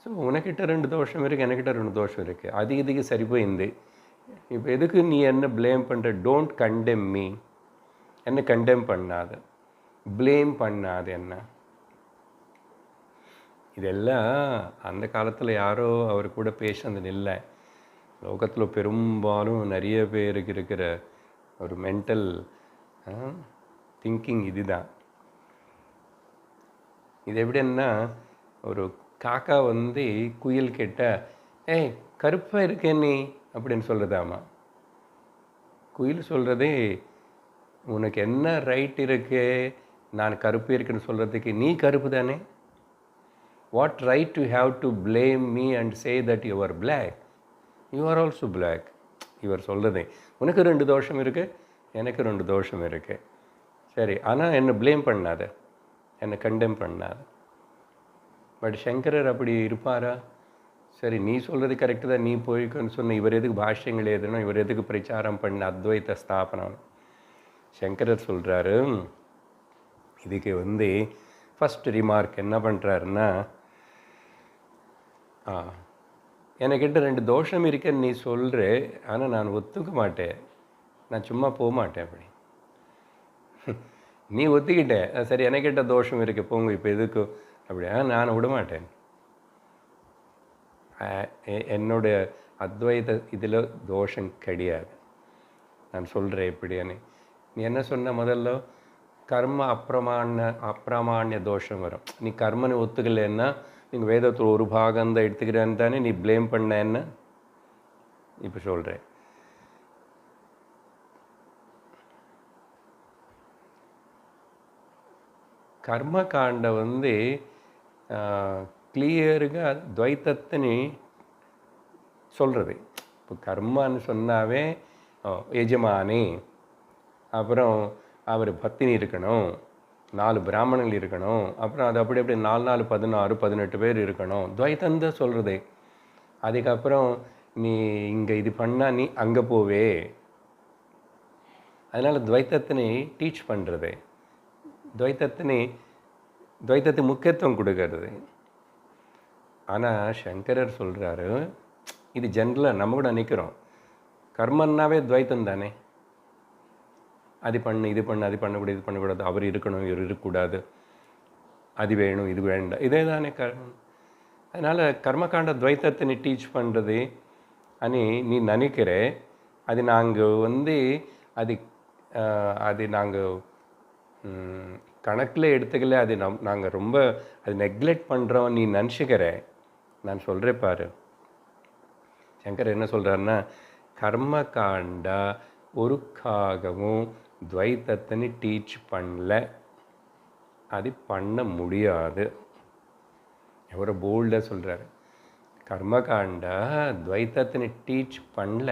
ஸோ உனக்கிட்ட 2 தோஷம் இருக்குது, எனக்கிட்ட 2 தோஷம் இருக்குது. அது இதுக்கு சரி போயிருந்து. இப்போ எதுக்கு நீ என்ன ப்ளேம் பண்ணுற? Don't condemn me. என்ன கண்டெம் பண்ணாத, ப்ளேம் பண்ணாது என்ன. இதெல்லாம் அந்த காலத்தில் யாரோ அவர் கூட பேசுனது இல்லை. லோகத்தில் பெரும்பாலும் நிறைய பேருக்கு இருக்கிற ஒரு மென்டல் திங்கிங் இதுதான். இது எப்படின்னா, ஒரு காக்கா வந்து குயில் கிட்ட ஏய் கருப்பாக இருக்கே நீ அப்படின்னு சொல்கிறதாமா. குயில் சொல்கிறதே, உனக்கு என்ன ரைட் இருக்கு நான் கருப்பு இருக்குன்னு சொல்கிறதுக்கு? நீ கருப்பு தானே. What right you have to blame me and say that you are black? You are also black. இவர் சொல்கிறதே, உனக்கு 2 தோஷம் இருக்குது, எனக்கு 2 தோஷம் இருக்குது. சரி, ஆனால் என்னை ப்ளேம் பண்ணாத, என்னை கண்டெம் பண்ணாத. பட் சங்கரர் அப்படி இருப்பாரா? சரி, நீ சொல்கிறது கரெக்டு தான், நீ போய்க்குன்னு சொன்ன, இவர் எதுக்கு பாஷ்யங்கள் எழுதணும், இவர் எதுக்கு பிரச்சாரம் பண்ண அத்வைத ஸ்தாபனம்? சங்கரர் சொல்கிறாரு, இதுக்கு வந்து ஃபஸ்ட் ரிமார்க் என்ன பண்ணுறாருன்னா, எனக்கிட்ட 2 தோஷம் இருக்குன்னு நீ சொல்கிற, ஆனால் நான் ஒத்துக்க மாட்டேன், நான் சும்மா போக மாட்டேன். அப்படி நீ ஒத்துக்கிட்டேன், சரி எனக்கிட்ட தோஷம் இருக்குது போங்க இப்போ எதுக்கு அப்படியா? நான் விட மாட்டேன். என்னுடைய அத்வைத இதில் தோஷம் கிடையாது. நான் சொல்கிறேன் எப்படின்னு. நீ என்ன சொன்ன முதல்ல? கர்ம அப்பிரமாண்ய தோஷம் வரும். நீ கர்மனை ஒத்துக்கலைன்னா நீங்கள் வேதத்தில் ஒரு பாகந்தான் எடுத்துக்கிறேன்னு தானே நீ ப்ளேம் பண்ண என்ன? இப்போ சொல்கிறேன். கர்மகாண்ட வந்து கிளியருగా துவைத்தத்தினி சொல்கிறது. இப்போ கர்மான்னு சொன்னாவே எஜமானி, அப்புறம் அவர் பத்தினி இருக்கணும், 4 பிராமணங்கள் இருக்கணும், அப்புறம் அது அப்படி அப்படி 4 16 18 பேர் இருக்கணும், துவைத்தந்தான் சொல்கிறது. அதுக்கப்புறம் நீ இங்கே இது பண்ணால் நீ அங்கே போவே. அதனால் துவைத்தத்தினை டீச் பண்ணுறது, துவைத்தத்துக்கு முக்கியத்துவம் கொடுக்கறது. ஆனால் சங்கரர் சொல்கிறாரு, இது ஜென்ரலாக நம்ம கூட நிற்கிறோம். கர்மன்னாவே துவைத்தம் தானே. அது பண்ணு, இது பண்ணு, அது பண்ணக்கூடாது, இது பண்ணக்கூடாது, அவர் இருக்கணும், இவர் இருக்கக்கூடாது, அது வேணும், இது வேண்டாம், இதே தானே கர்மம். அதனால் கர்மகாண்ட துவைத்தத்தை நீ டீச் பண்ணுறது అని நீ நினைக்கிற. அது நாங்கள் வந்து அது நாங்கள் கணக்கில் எடுத்துக்கல, அது நாங்கள் ரொம்ப அது நெக்லெக்ட் பண்ணுறோம் நீ நினச்சிக்கிற. நான் சொல்கிறேன் பாரு. சங்கர் என்ன சொல்கிறாருன்னா, கர்ம காண்டா ஒருக்காகவும் துவைத்தத்தின்னு டீச் பண்ணல, அது பண்ண முடியாது. எவ்வளோ போல்டாக சொல்கிறாரு. கர்மகாண்டா துவைத்தத்தின்னு டீச் பண்ணல,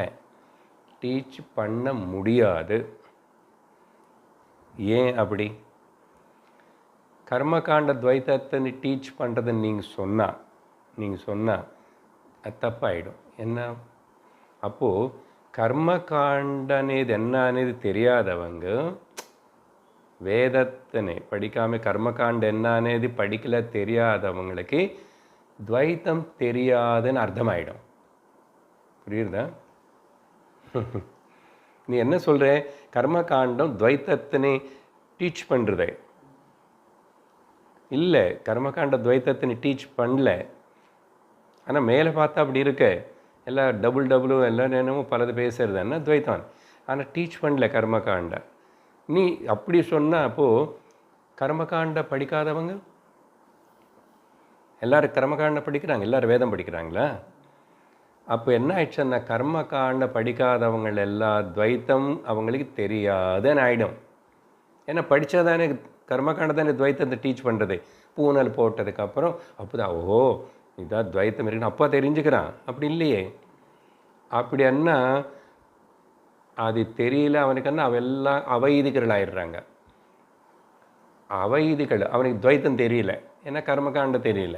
டீச் பண்ண முடியாது. ஏன் அப்படி? கர்மகாண்ட துவைத்தத்தின்னு டீச் பண்ணுறதுன்னு நீங்கள் சொன்னால் அது தப்பாயிடும். என்ன? அப்போது கர்மகாண்ட అనేది என்ன అనేది தெரியாதவங்க, வேதத்தினை படிக்காமல் கர்மகாண்ட என்ன అనేది படிக்கல தெரியாதவங்களுக்கு துவைத்தம் தெரியாதுன்னு அர்த்தமாயிடும். புரியுறதா? நீ என்ன சொல்கிற? கர்மகாண்டம் துவைத்தத்தினை டீச் பண்ணுறதே இல்லை, கர்மகாண்ட துவைத்தத்தினை டீச் பண்ணல. ஆனால் மேலே பார்த்தா அப்படி இருக்க, எல்லாம் டபுளும் எல்லாம் நேரமும் பலது பேசுறது என்ன துவைத்தம், ஆனால் டீச் பண்ணல கர்மகாண்ட. நீ அப்படி சொன்னால் அப்போது கர்மகாண்ட படிக்காதவங்க எல்லோரும் கர்மகாண்ட படிக்கிறாங்க, எல்லோரும் வேதம் படிக்கிறாங்களா? அப்போ என்ன ஆயிடுச்சுன்னா, கர்மகாண்ட படிக்காதவங்க எல்லா துவைத்தம் அவங்களுக்கு தெரியாதுன்னு ஆகிடும். ஏன்னா படித்தா தானே கர்மகாண்ட தானே துவைத்தத்தை டீச் பண்ணுறது. பூனல் போட்டதுக்கப்புறம் அப்போ தான் ஓஹோ இதான் துவைத்தம் இருக்குன்னு அப்பா தெரிஞ்சுக்கிறான். அப்படி இல்லையே. அப்படி அண்ணா அது தெரியல அவனுக்குன்னா அவெல்லாம் அவைதிகள் ஆயிடுறாங்க. அவைதிகள், அவனுக்கு துவைத்தம் தெரியல, ஏன்னா கர்மகாண்ட தெரியல.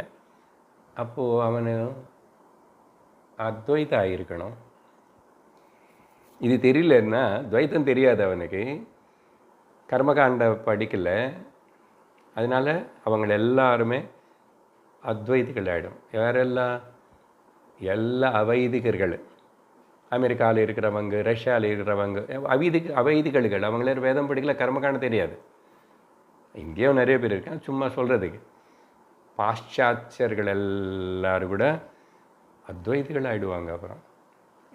அப்போது அவனு அத்வைத்தம் ஆகியிருக்கணும். இது தெரியலன்னா துவைத்தம் தெரியாது அவனுக்கு, கர்மகாண்ட படிக்கலை, அதனால் அவங்க எல்லாருமே அத்வைதிகள் ஆகிடும். யாரெல்லாம்? எல்லா அவைதிகர்கள். அமெரிக்காவில் இருக்கிறவங்க, ரஷ்யாவில் இருக்கிறவங்க அவைதிகள். அவங்களே வேதம் படிக்கல, கர்மகாண்ட தெரியாது. இங்கேயும் நிறைய பேர் இருக்காங்க, சும்மா சொல்கிறதுக்கு. பாশ্চাத்யர்கள் எல்லோரும் கூட அத்வைதிகள் ஆகிடுவாங்க அப்புறம்.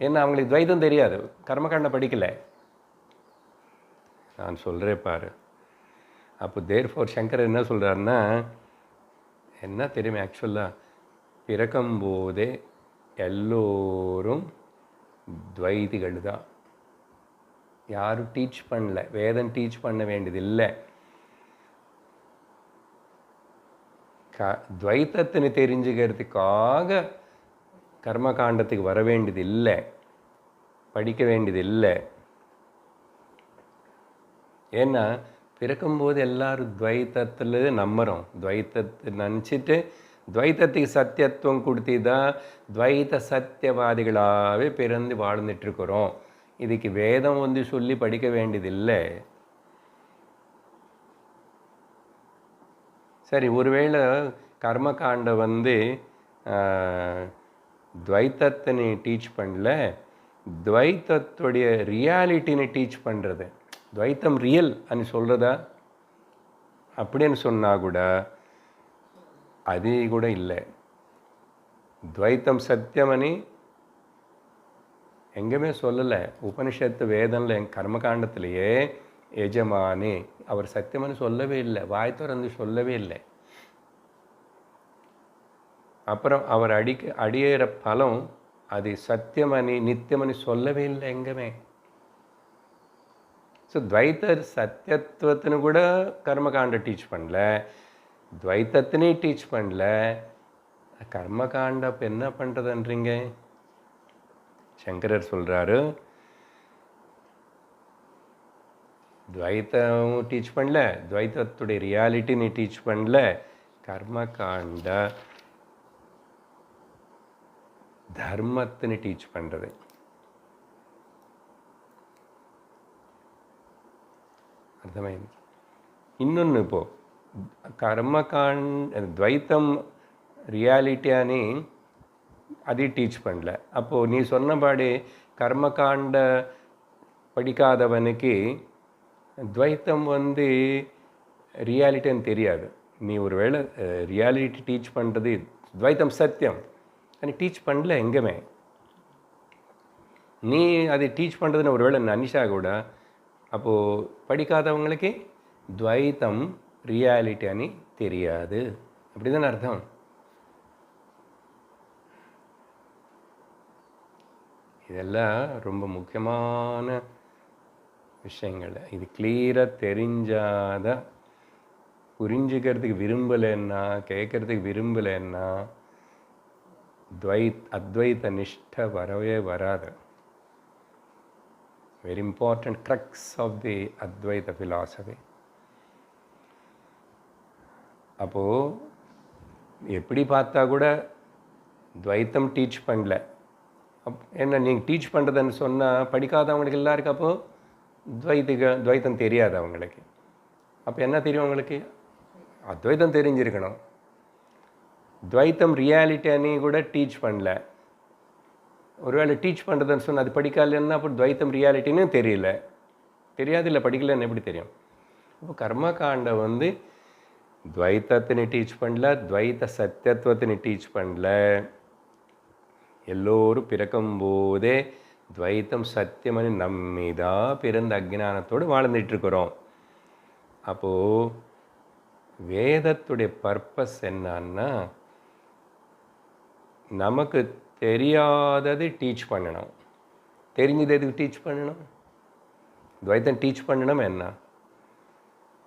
ஏன்னா அவங்களுக்கு துவைத்தம் தெரியாது, கர்மகாண்ட படிக்கலை. நான் சொல்கிறேன் பாரு. அப்போ தேர்ஃபோர் சங்கர் என்ன சொல்கிறாருன்னா, என்ன தெரியுமா, ஆக்சுவலாக பிறக்கும்போதே எல்லோரும் துவைதிகள் தான். யாரும் டீச் பண்ணல, வேதம் டீச் பண்ண வேண்டியது இல்லை. துவைத்தத்தினை தெரிஞ்சுக்கிறதுக்காக கர்மகாண்டத்துக்கு வர வேண்டியது இல்லை, படிக்க வேண்டியது இல்லை. ஏன்னா பிறக்கும்போது எல்லாரும் துவைத்தத்தில் நம்புகிறோம், துவைத்தத்தை நினச்சிட்டு துவைத்தத்துக்கு சத்தியத்துவம் கொடுத்து தான் துவைத்த சத்தியவாதிகளாகவே பிறந்து வாழ்ந்துட்டுருக்குறோம். இதுக்கு வேதம் வந்து சொல்லி படிக்க வேண்டியதில்லை. சரி, ஒருவேளை கர்மகாண்ட வந்து துவைத்தத்தினை டீச் பண்ணல, துவைத்தத்துடைய ரியாலிட்டினை டீச் பண்ணுறது, துவைத்தம் ரியல் అని சொல்கிறதா அப்படின்னு சொன்னால் கூட அது கூட இல்லை. துவைத்தம் சத்தியமணி எங்கேயுமே சொல்லலை. உபனிஷத்து வேதனில் கர்மகாண்டத்திலேயே எஜமானி அவர் சத்தியமனு சொல்லவே இல்லை, வாய் திறந்து சொல்லவே இல்லை. அப்புறம் அவர் அடியேற பலம் அது சத்தியமணி நித்தியமணி சொல்லவே இல்லை எங்கேயுமே. ஸோ துவைத்த சத்தியத்துவத்தினு கூட கர்மகாண்ட டீச் பண்ணல, துவைத்தத்தினே டீச் பண்ணல, கர்மகாண்ட இப்போ என்ன பண்ணுறதுன்றீங்க? சங்கரர் சொல்கிறாரு, துவைத்தம் டீச் பண்ணல, துவைத்தத்துடைய ரியாலிட்டி நீ டீச் பண்ணல, கர்மகாண்ட தர்மத்தினை டீச் பண்ணுறது. அர்த்தமாயிடுச்சு. இன்னொன்று, இப்போது துவைத்தம் ரியாலிட்டி అని అది டீச் பண்ணல. அப்போது நீ சொன்னபாடி கர்மகாண்ட படிக்காதவனுக்கு துவைத்தம் வந்து ரியாலிட்டின்னு தெரியாது. நீ ஒருவேளை ரியாலிட்டி டீச் பண்ணுறது துவைத்தம் சத்தியம் అని டீச் பண்ணல எங்கேயுமே. நீ அதை டீச் பண்ணுறதுன்னு ஒருவேளை நினச்சா கூட அப்போது படிக்காதவங்களுக்கு துவைத்தம் ரியாலிட்டி అని தெரியாது. அப்படி தானே அர்த்தம்? இதெல்லாம் ரொம்ப முக்கியமான விஷயங்கள். இது கிளியராக தெரிஞ்சாத, புரிஞ்சுக்கிறதுக்கு விரும்பலைன்னா, கேட்குறதுக்கு விரும்பலைன்னா அத்வைத நிஷ்டை வரவே வராது. Very important crux of the Advaita philosophy. அப்போது எப்படி பார்த்தா கூட துவைத்தம் டீச் பண்ணல. என்ன நீங்கள் டீச் பண்ணுறதுன்னு சொன்னால் படிக்காதவங்களுக்கு எல்லாருக்கும் அப்போது துவைத்தம் தெரியாது அவங்களுக்கு. அப்போ என்ன தெரியும் அவங்களுக்கு? அத்வைத்தம் தெரிஞ்சிருக்கணும். துவைத்தம் ரியாலிட்டின்னு கூட டீச் பண்ணல. ஒருவேளை டீச் பண்ணுறதுன்னு சொன்னால் அது படிக்கலன்னா அப்போ துவைத்தம் ரியாலிட்டின்னு தெரியல. தெரியாது, இல்லை படிக்கலன்னு எப்படி தெரியும்? இப்போ கர்மகாண்டம் துவைத்தத்தினை டீச் பண்ணல, துவைத்த சத்தியத்துவத்தினை டீச் பண்ணல. எல்லோரும் பிறக்கும்போதே துவைத்தம் சத்தியம்னு நம்மிதான் பிறந்த அஜ்ஞானத்தோடு வாழ்ந்துட்டுருக்குறோம். அப்போது வேதத்துடைய பர்பஸ் என்னன்னா, நமக்கு தெரியாதது டீச் பண்ணணும். தெரிஞ்சது எதுக்கு டீச் பண்ணணும்? துவைத்தம் டீச் பண்ணணும். என்ன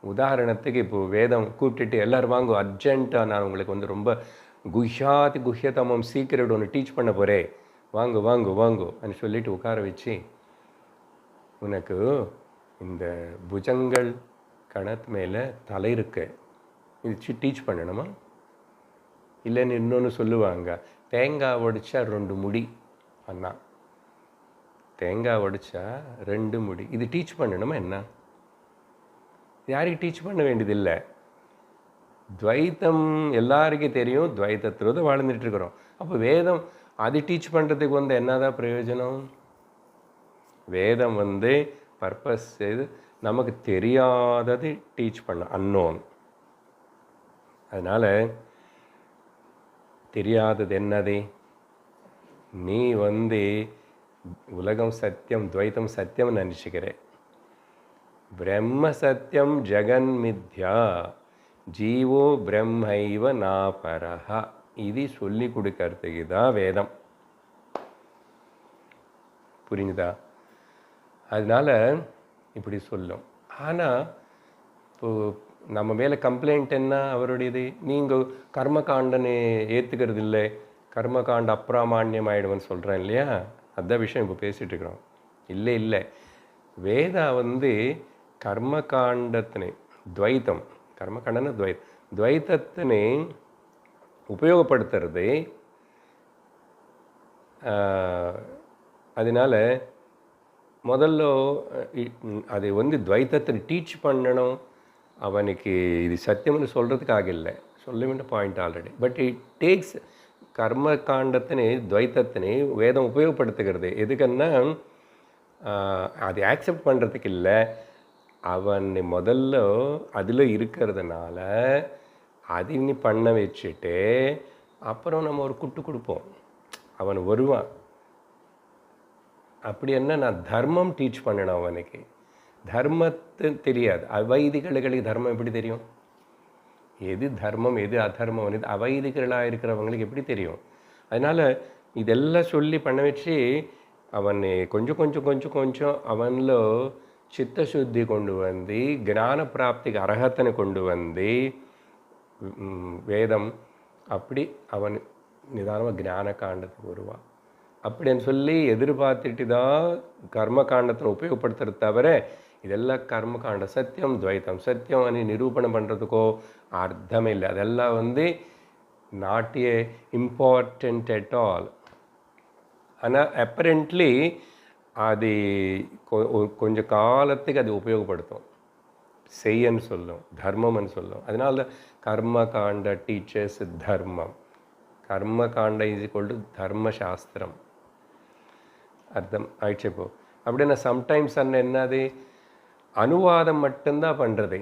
உதாரணத்துக்கு இப்போது வேதம் கூப்பிட்டுட்டு எல்லோரும் வாங்க அர்ஜென்ட்டாக, நான் உங்களுக்கு ரொம்ப குஹ்யதமம் சீக்கிரட் ஒன்று டீச் பண்ண போகிறேன், வாங்கு வாங்கு வாங்கு அப்படின்னு சொல்லிட்டு உட்கார வச்சு, உனக்கு இந்த புஜங்கள் கணத்து மேலே தலை இருக்கு, இது டீச் பண்ணணுமா? இல்லைன்னு இன்னொன்று சொல்லுவாங்க, தேங்காய் உடைச்சா 2 முடி அண்ணா, தேங்காய் உடைச்சா 2 முடி, இது டீச் பண்ணணுமா என்ன? யாருக்கு டீச் பண்ண வேண்டியதில்லை. துவைத்தம் எல்லாருக்கும் தெரியும், துவைத்தத்தில் தான் வாழ்ந்துட்டுருக்குறோம். அப்போ வேதம் அது டீச் பண்ணுறதுக்கு என்னதான் பிரயோஜனம்? வேதம் பர்பஸ் செய்து நமக்கு தெரியாதது டீச் பண்ண, அன்னோன். அதனால் தெரியாதது என்னது? நீ உலகம் சத்தியம், துவைத்தம் சத்தியம் நினச்சிக்கிறேன். பிரம்ம சத்தியம் ஜெகன் மித்யா, ஜீவோ பிரம்மைவ நாபரஹா. இது சொல்லி கொடுக்கறதுக்கு தான் வேதம். புரிஞ்சுதா? அதனால் இப்படி சொல்லும். ஆனால் இப்போது நம்ம மேலே கம்ப்ளைண்ட் என்ன அவருடையது? நீங்கள் கர்மகாண்டனை ஏற்றுக்கிறது இல்லை, கர்மகாண்ட அப்பிராமான்யம் ஆகிடுவேன்னு சொல்கிறேன் இல்லையா? அதுதான் விஷயம் இப்போ பேசிகிட்டு இருக்கிறோம். இல்லை இல்லை, வேதா கர்மகாண்டத்தினை துவைத்தம், கர்மகாண்டன துவைத்தத்தினை உபயோகப்படுத்துறது. அதனால் முதல்ல அது துவைத்தத்தை டீச் பண்ணணும். அவனுக்கு இது சத்தியம்னு சொல்கிறதுக்காக இல்லை, சொல்ல வேண்டிய point already. But it takes கர்மகாண்டத்தினை துவைத்தத்தினை வேதம் உபயோகப்படுத்துகிறது. எதுக்குன்னா அது ஆக்செப்ட் பண்ணுறதுக்கு இல்லை, அவன் முதல்ல அதில் இருக்கிறதுனால அது நீ பண்ண வச்சுட்டு அப்புறம் நம்ம ஒரு குட்டு கொடுப்போம், அவன் வருவான். அப்படி என்ன, நான் தர்மம் டீச் பண்ணணும் அவனுக்கு. தர்மத்து தெரியாது, அவைதிகளுக்கு தர்மம் எப்படி தெரியும்? எது தர்மம் எது அதர்மம் வந்து அவைதிகளாக இருக்கிறவங்களுக்கு எப்படி தெரியும்? அதனால் இதெல்லாம் சொல்லி பண்ண வச்சு அவனை கொஞ்சம் கொஞ்சம் கொஞ்சம் கொஞ்சம் அவனில் சித்தசுத்தி கொண்டு வந்து ஞான பிராப்திக்கு அர்ஹத்தனை கொண்டு வந்து வேதம் அப்படி அவன் நிதானமாக ஞான காண்டத்துக்கு வருவான். அப்படின்னு சொல்லி எதிர்பார்த்துட்டு தான் கர்மகாண்டத்தை உபயோகப்படுத்துறது தவிர இதெல்லாம் கர்மகாண்ட சத்தியம் துவைத்தம் சத்தியம் அனு நிரூபணம் பண்ணுறதுக்கோ அர்த்தமே இல்லை. அதெல்லாம் not a important at all. ஆனால் அப்பரண்ட்லி அது கொஞ்சம் காலத்துக்கு அது உபயோகப்படுத்தும், செய்யன்னு சொல்லும், தர்மம்னு சொல்லும். அதனால கர்மகாண்ட டீச்சர்ஸ் தர்மம், கர்மகாண்ட இஸ் ஈக்குவல் டு தர்மசாஸ்திரம். அர்த்தம் ஆயிடுச்சு. இப்போ அப்படின்னா சம்டைம்ஸ் என்னது அனுவாதம் மட்டும்தான் பண்ணுறது.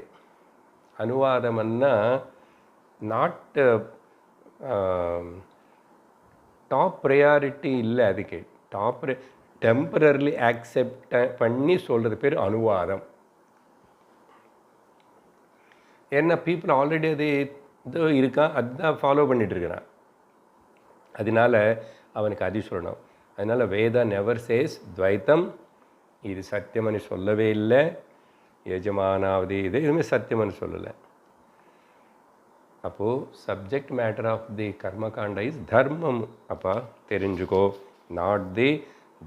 அனுவாதம்னா நாட் டாப் ப்ரையாரிட்டி இல்லை, அதுக்கு டெம்பரரிலி ஆக்செப்ட் பண்ணி சொல்கிறது பேர் அனுவாதம். ஏன்னா பீப்புள் ஆல்ரெடி அது இதோ இருக்கான், அதுதான் ஃபாலோ பண்ணிகிட்ருக்கிறான். அதனால அவனுக்கு அது சொல்லணும். அதனால் வேதா நெவர் சேஸ் துவைத்தம், இது சத்தியம்னு சொல்லவே இல்லை. எஜமானாவது இது எதுவுமே சத்தியம்னு சொல்லலை. அப்போது subject matter of the Karmakanda is தர்மம். அப்போ தெரிஞ்சுக்கோ, நாட் தி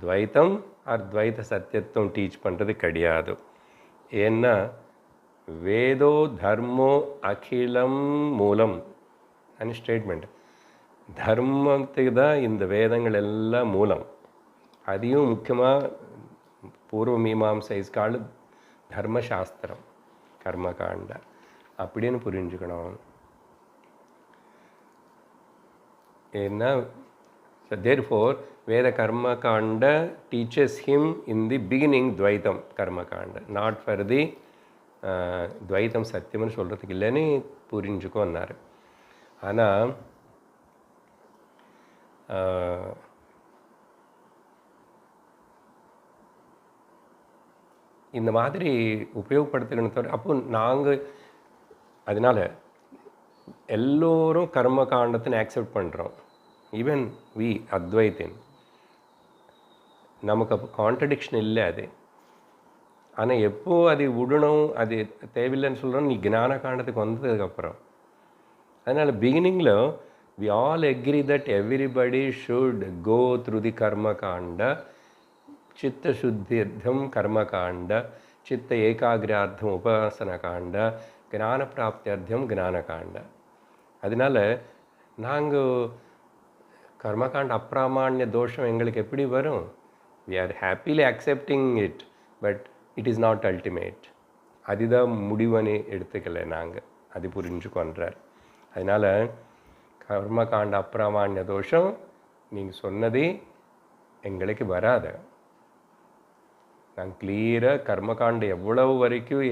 துவைத்தம் ஆர் துவைத்த சத்தியத்துவம் டீச் பண்ணுறது கிடையாது. ஏன்னா வேதோ தர்மோ அகிலம் மூலம் అని ஸ்டேட்மெண்ட். தர்மத்துக்கு தான் இந்த வேதங்கள் எல்லாம் மூலம். அதையும் முக்கியமாக பூர்வ மீமாம்சை இஸ் கால்டு தர்மசாஸ்திரம், கர்மகாண்டா அப்படின்னு புரிஞ்சுக்கணும். ஏன்னா therefore Veda Karmakanda teachers him in the beginning துவைத்தம் கர்மகாண்டா, நாட் ஃபார் தி துவைத்தம் சத்தியம்னு சொல்கிறதுக்கு இல்லைன்னு புரிஞ்சுக்கோ அன்னார். ஆனால் இந்த மாதிரி உபயோகப்படுத்தலைன்னு தவிர அப்போ நாங்கள் அதனால் எல்லோரும் கர்ம காண்டத்தை ஆக்செப்ட் பண்ணுறோம். ஈவன் வி அத்வைத்தின் நமக்கு அப்போ கான்ட்ரடிக்ஷன் இல்லை அது. ஆனால் எப்போ அது விடணும், அது தேவையில்லைன்னு சொல்கிறோம் நீ ஞான காண்டத்துக்கு வந்ததுக்கப்புறம். அதனால் பிகினிங்கில் we all agree that everybody should go through the karma kanda, chitta shuddhyartham karma kanda, chitta ekagriyartham upasana kanda, gnana praptyartham gnana kanda. அதனால் நாங்கள் கர்மகாண்ட அப்பிராமான்ய தோஷம் எங்களுக்கு எப்படி வரும்? we are happily accepting it, but it is not ultimate. அதுதான் முடிவுன்னு எடுத்துக்கலை நாங்கள், அது புரிஞ்சுக்கொன்றார். அதனால் கர்மகாண்ட அப்பிராமான்ய தோஷம் நீங்கள் சொன்னதே எங்களுக்கு வராது. நாங்கள் கிளியராக கர்மகாண்ட எவ்வளவு வரைக்கும்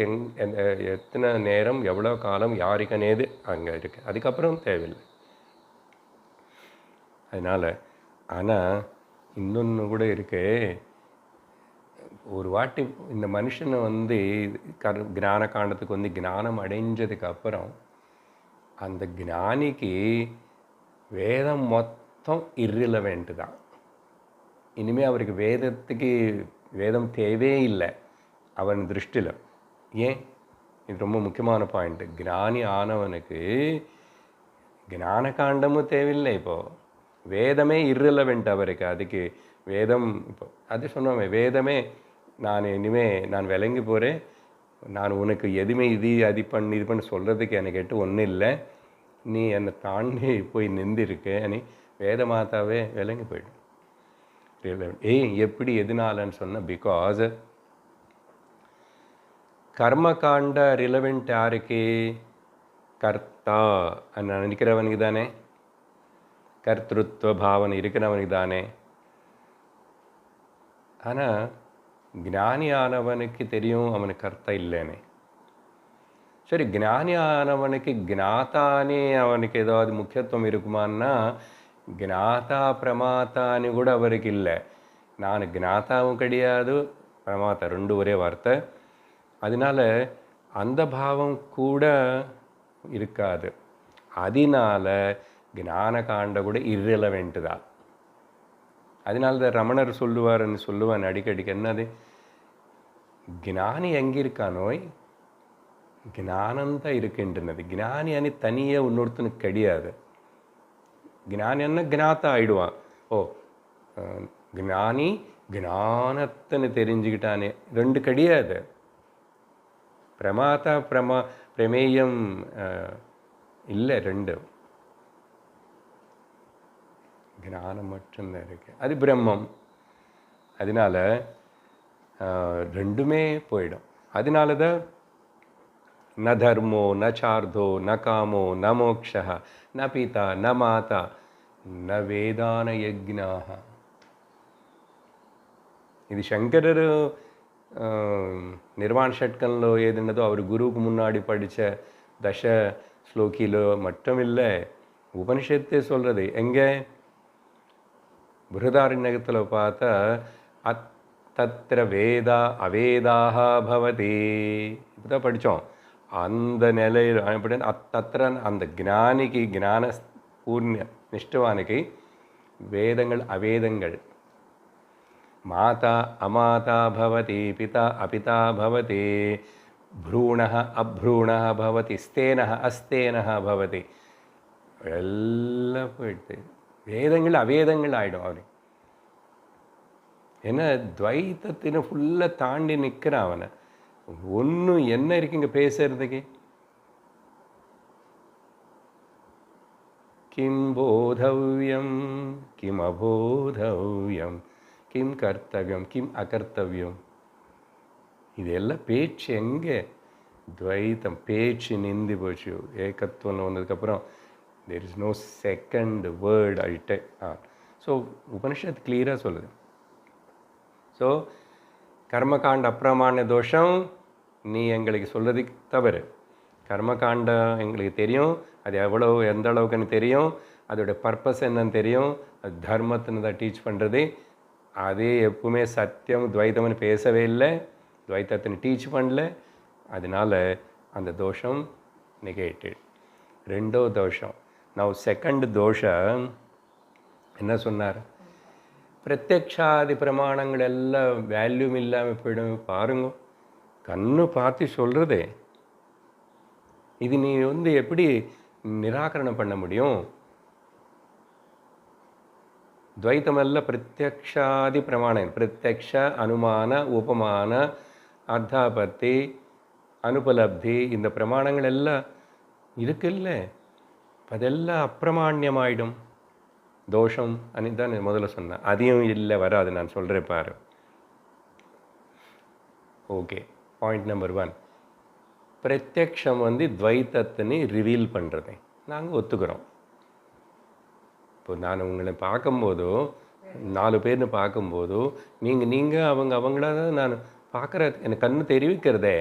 எத்தனை நேரம் எவ்வளோ காலம் யாருக்கனேது அங்கே இருக்குது, அதுக்கப்புறம் தேவையில்லை. அதனால் ஆனால் இன்னொன்று கூட இருக்கு. ஒரு வாட்டி இந்த மனுஷனை ஞான காண்டத்துக்கு ஞானம் அடைஞ்சதுக்கப்புறம் அந்த ஞானிக்கு வேதம் மொத்தம் இர்ரிலவெண்ட் தான். இனிமேல் அவருக்கு வேதம் தேவையே இல்லை அவன் திருஷ்டியில். ஏன்? இது ரொம்ப முக்கியமான பாயிண்ட்டு. ஞானி ஆனவனுக்கு ஞான காண்டமும் தேவையில்லை. இப்போது வேதமே இர்ரிலவெண்ட் அவருக்கு. அதுக்கு வேதம் இப்போ அது சொன்னோமே, வேதமே நான் விளங்கி போகிறேன், நான் உனக்கு எதுவுமே இது பண்ணி சொல்கிறதுக்கு எனக்கு ஒன்றும் இல்லை, நீ என்னை தாண்டி போய் நின்றுருக்கேன்னு வேத மாதாவே விளங்கி போய்டும். எப்படி எதுனாலன்னு சொன்னால், பிகாஸ் கர்மகாண்ட ரிலவெண்ட் யாருக்கு? கர்த்தா நினைக்கிறவனுக்கு தானே, கர்த்திருவ பாவனை இருக்கிறவனுக்கு தானே. ஆனால் ஞானியானவனுக்கு தெரியும் அவனுக்கு கர்த்தா இல்லைன்னு. சரி, ஞானியானவனுக்கு ஞாத்தானே அவனுக்கு ஏதாவது முக்கியத்துவம் இருக்குமான்னா, ஞாத்தா பிரமாத்தான்னு கூட அவருக்கு இல்லை. நான் ஞாத்தாவும் கிடையாது, பிரமாத்தா ரெண்டு ஒரே வார்த்தை. அதனால் அந்த பாவம் கூட இருக்காது. அதனால ஞான காண்ட கூட இர்ரெலவெண்ட் தான். அதனால தான் ரமணர் சொல்லுவான் அடிக்கடிக்கு, என்னது ஞானி எங்கே இருக்கானோய் ஞானந்தான் இருக்கின்றனது. ஞானி அணி தனியாக இன்னொருத்தனுக்கு கிடையாது. ஞானி என்ன ஞாத்தா ஆயிடுவான். ஓ ஞானி ஞானத்தன்னு தெரிஞ்சுக்கிட்டானே, ரெண்டு கிடையாது. பிரமாதா பிரமேயம் இல்லை, ரெண்டு ஞானம் மட்டும்தான் இருக்கு, அது பிரம்மம். அதனால ரெண்டுமே போயிடும். அதனால தான் ந தர்மோ ந சார்தோ ந காமோ ந மோக்ஷா ந பிதா ந மாதா ந வேதான யஜ்ஞாஹ. இது சங்கரர் நிர்வாண ஷட்கன்లో ఏదిన్నదో அவர் குருவுக்கு முன்னாடி படித்த தச ஸ்லோகியில் மட்டும் இல்லை, உபனிஷத்தே சொல்கிறது. எங்கே? பிருஹதாரண்யகத்தில் பார்த்தா தத்திர வேதா அவேதாக பவதி, இப்போ தான் படித்தோம். அந்த நிலையில் அப்படி தத்திர அந்த ஞானிக்கு ஞான பூர்ண நிஷ்டவானுக்கு வேதங்கள் அவேதங்கள் மாதா அமாதா பவதி பிதா அபிதா பவதி ப்ரூணः அப்ரூணः பவதி ஸ்தேனः அஸ்தேனः பவதி எல்லாம் போயிடுது. வேதங்கள் அவேதங்கள் ஆகிடும் அவரு. ஏன்னா துவைத்தத்தினை ஃபுல்லாக தாண்டி நிற்கிறான் அவனை. ஒன்றும் என்ன இருக்குங்க பேசுறதுக்கு? கிம் போதவ்யம் கிம் அபோதவ்யம் கிம் கர்த்தவியம் கிம் அகர்த்தவியம், இதெல்லாம் பேச்சு எங்கே? துவைத்தம் பேச்சு நிந்தி போச்சு. ஏகத்துவம் வந்ததுக்கப்புறம் there is no second word ஆகிட்டே. ஸோ உபனிஷத் கிளியராக சொல்லுது. ஸோ கர்மகாண்ட அப்பிரமாண தோஷம் நீ எங்களுக்கு சொல்கிறதுக்கு தவறு. கர்மகாண்டம் எங்களுக்கு தெரியும், அது எவ்வளோ எந்த அளவுக்குன்னு தெரியும், அதோடைய பர்பஸ் என்னன்னு தெரியும், அது தர்மத்தின்னு தான் டீச் பண்ணுறது. அதே எப்பவுமே சத்தியம் துவைத்தம்னு பேசவே இல்லை, துவைத்தத்தின்னு டீச் பண்ணல. அதனால் அந்த தோஷம் நெகேட்டட். ரெண்டோ தோஷம். நான் செகண்ட் தோஷம் என்ன சொன்னார்? பிரத்யக்ஷாதி பிரமாணங்கள் எல்லாம் வேல்யூம் இல்லாமல் போயிடும். பாருங்க, கண்ணு பார்த்து சொல்கிறதே இது நீ எப்படி நிராகரணம் பண்ண முடியும்? துவைத்தமெல்லாம் பிரத்யக்ஷாதி பிரமாணம், பிரத்யக்ஷ அனுமான உபமான அர்த்தாபத்தி அனுபலப்தி, இந்த பிரமாணங்கள் எல்லாம் இருக்குல்ல, அதெல்லாம் அப்பிரமாண்யமாயிடும். தோஷம் அனிதான் முதல்ல சொன்னேன். அதையும் இல்லை வராது, நான் சொல்கிறேன் பாரு. ஓகே, பாயிண்ட் நம்பர் 1, பிரத்யக்ஷம் துவைத்தத்தினை ரிவீல் பண்ணுறதை நாங்கள் ஒத்துக்கிறோம். இப்போ நான் உங்களை பார்க்கும்போதோ 4 பேர்னு பார்க்கும்போதோ நீங்கள் அவங்கள தான் நான் பார்க்குற, எனக்கு கண்ணு தெரிவிக்கிறதே.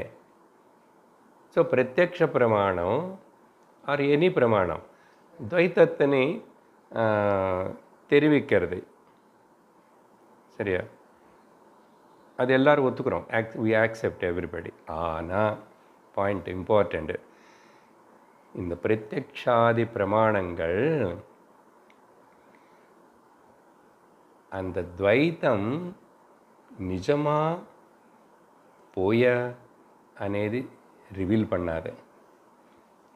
ஸோ பிரத்யக்ஷ பிரமாணம் ஆர் எனி பிரமாணம் துவைத்தத்தினை தெரிவிக்கிறது. சரியா? அது எல்லோரும் ஒத்துக்கிறோம். We accept everybody. ஆனால் பாயிண்ட் இம்பார்ட்டண்ட்டு, இந்த பிரத்யக்ஷாதி பிரமாணங்கள் அந்த துவைத்தம் నిజమా పోయా అనేది ரிவீல் பண்ணாது.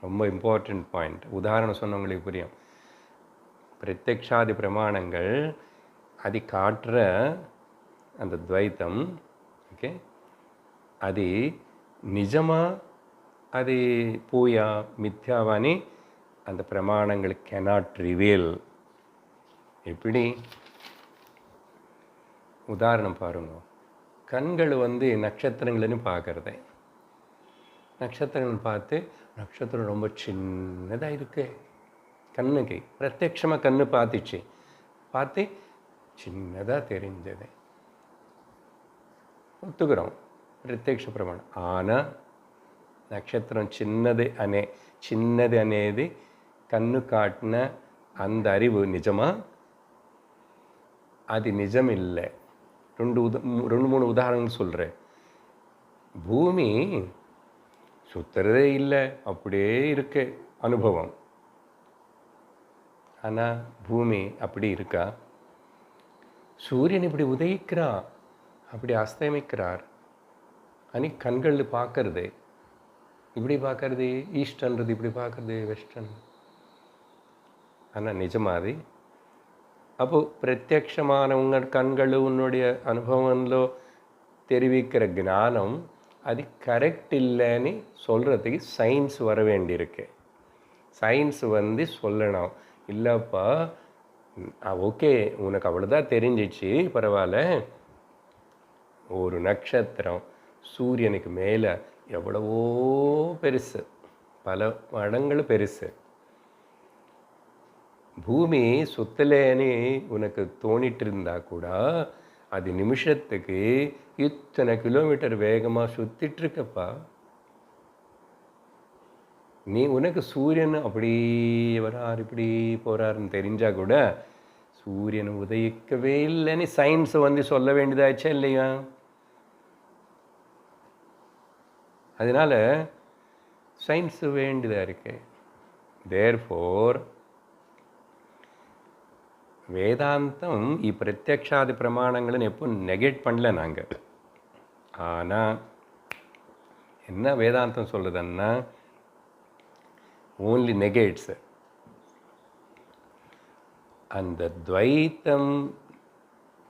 ரொம்ப இம்பார்ட்டண்ட் பாயிண்ட். உதாரணம் சொன்னவங்களுக்கு புரியும். பிரத்யக்ஷாதி பிரமாணங்கள் அது காட்டுற அந்த துவைத்தம், ஓகே, அது நிஜமா அது பூயா மித்யாவானி அந்த பிரமாணங்கள் கேனாட் ரிவீல். எப்படி? உதாரணம் பாருங்க. கண்கள் நட்சத்திரங்கள்னு பார்க்குறதே, நட்சத்திரங்கள் பார்த்து நட்சத்திரம் ரொம்ப சின்னதாக இருக்கு கண்ணுக்கு, பிரத்யட்சமாக கண்ணு பார்த்து சின்னதாக தெரிஞ்சது, ஒத்துக்கிறோம், பிரத்யக்ஷ பிரமாணம். ஆனால் நட்சத்திரம் చిన్నది అనేది కన్ను కాటిన அந்த அறிவு நிஜமா? அது நிஜம் இல்லை. ரெண்டு மூணு உதாரணங்கள் சொல்கிறேன். பூமி சுத்துறதே இல்லை, அப்படியே இருக்கு அனுபவம். ஆனால் பூமி அப்படி இருக்கா? சூரியன் இப்படி உதயிக்கிறார், அப்படி அஸ்தமிக்கிறார் అని கண்கள் பார்க்கறது. இப்படி பார்க்கறது ஈஸ்டர்ன்றது, இப்படி பார்க்கறது வெஸ்டர்ன். ஆனால் நிஜமாது? அப்போது பிரத்யக்ஷமான உங்கள் கண்கள் உன்னுடைய அனுபவంలో தெரிவிக்கிற ஞானம் அது கரெக்ட் இல்லைன்னு சொல்கிறதுக்கு சயின்ஸ் வர வேண்டியிருக்கு. சயின்ஸ் சொல்லணும், இல்லைப்பா ஓகே உனக்கு அவ்வளோதான் தெரிஞ்சிச்சு, பரவாயில்ல, ஒரு நட்சத்திரம் சூரியனுக்கு மேலே எவ்வளவோ பெருசு, பல மடங்கள் பெருசு. பூமி சுத்தலேன்னு உனக்கு தோணிட்டு இருந்தா கூட அது நிமிஷத்துக்கு இத்தனை கிலோமீட்டர் வேகமாக சுற்றிட்டுருக்கப்பா. உனக்கு சூரியன் அப்படி வரார் இப்படி போகிறாருன்னு தெரிஞ்சால் கூட சூரியன் உதயிக்கவே இல்லைன்னு சயின்ஸ் சொல்ல வேண்டியதாச்சா இல்லையா? அதனால் சயின்ஸு வேண்டியதாக இருக்கு. தேர்ஃபோர் வேதாந்தம் பிரத்யக்ஷாதி பிரமாணங்களை எப்போ நெகேட் பண்ணல நாங்கள். ஆனால் என்ன வேதாந்தம் சொல்லுதுன்னா ஓன்லி நெகேட்ஸ். அந்த துவைத்தம்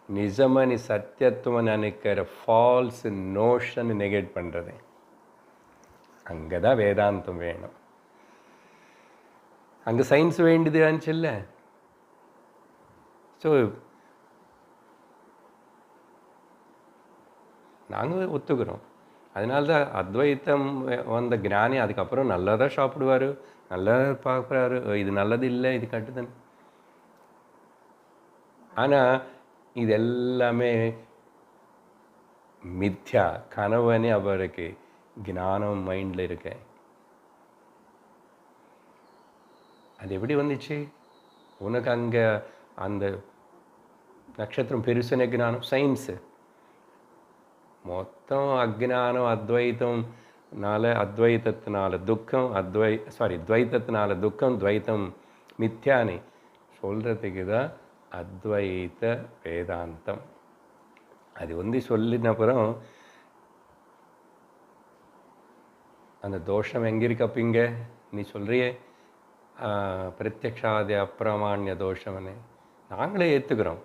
நிஜமனி சத்தியத்துவம் நினைக்கிற ஃபால்ஸ் நோஷன் நெகேட் பண்ணுறது. அங்கே தான் வேதாந்தம் வேணும். அங்கே சயின்ஸ் வேண்டியதுன்னு சொல்ல. ஸோ நாங்கள் ஒத்துக்கிறோம். அதனால தான் அத்வைத்தம் வந்த ஞானி அதுக்கப்புறம் நல்லா தான் சாப்பிடுவார், நல்லா பார்க்குறாரு, இது நல்லது இல்லை, இது கட்டுதன். ஆனால் இது எல்லாமே மித்யா, கனவனே அவருக்கு ஞானம் மைண்டில் இருக்கு. அது எப்படி வந்துச்சு? உனக்கு அங்கே அந்த நட்சத்திரம் பெருசுன ஞானம் சயின்ஸு. மொத்தம் அஜ்ஞானம் அத்வைத்தம்னால, அத்வைத்தத்தினால துக்கம், துவைத்தத்தினால துக்கம், துவைத்தம் மித்யானி சொல்கிறதுக்கு தான் அத்வைத்த வேதாந்தம். அது சொல்லின அப்புறம் அந்த தோஷம் எங்கே இருக்கு? அப்போ இங்கே நீ சொல்கிறியே பிரத்யக்ஷாதி அப்பிரமாண்ய தோஷம்னு நாங்களே ஏற்றுக்கிறோம்.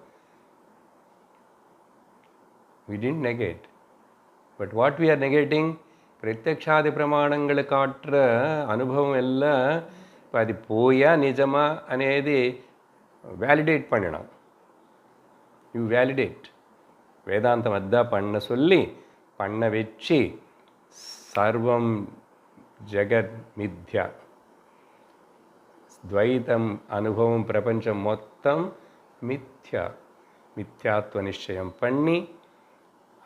We didn't negate. But what we are negating, பிரத்யக்ஷாதி பிரமாணங்களை காட்டுற அனுபவம் எல்லாம் இப்போ அது போயா நிஜமா అనేది வேலிடேட் பண்ணணும். You validate. வேதாந்தம் அதான் பண்ண சொல்லி பண்ண வச்சு சர்வம் ஜெகத் மித்யா, துவைத்தம் அனுபவம் பிரபஞ்சம் மொத்தம் மித்யா, மித்யாத்வ நிச்சயம் பண்ணி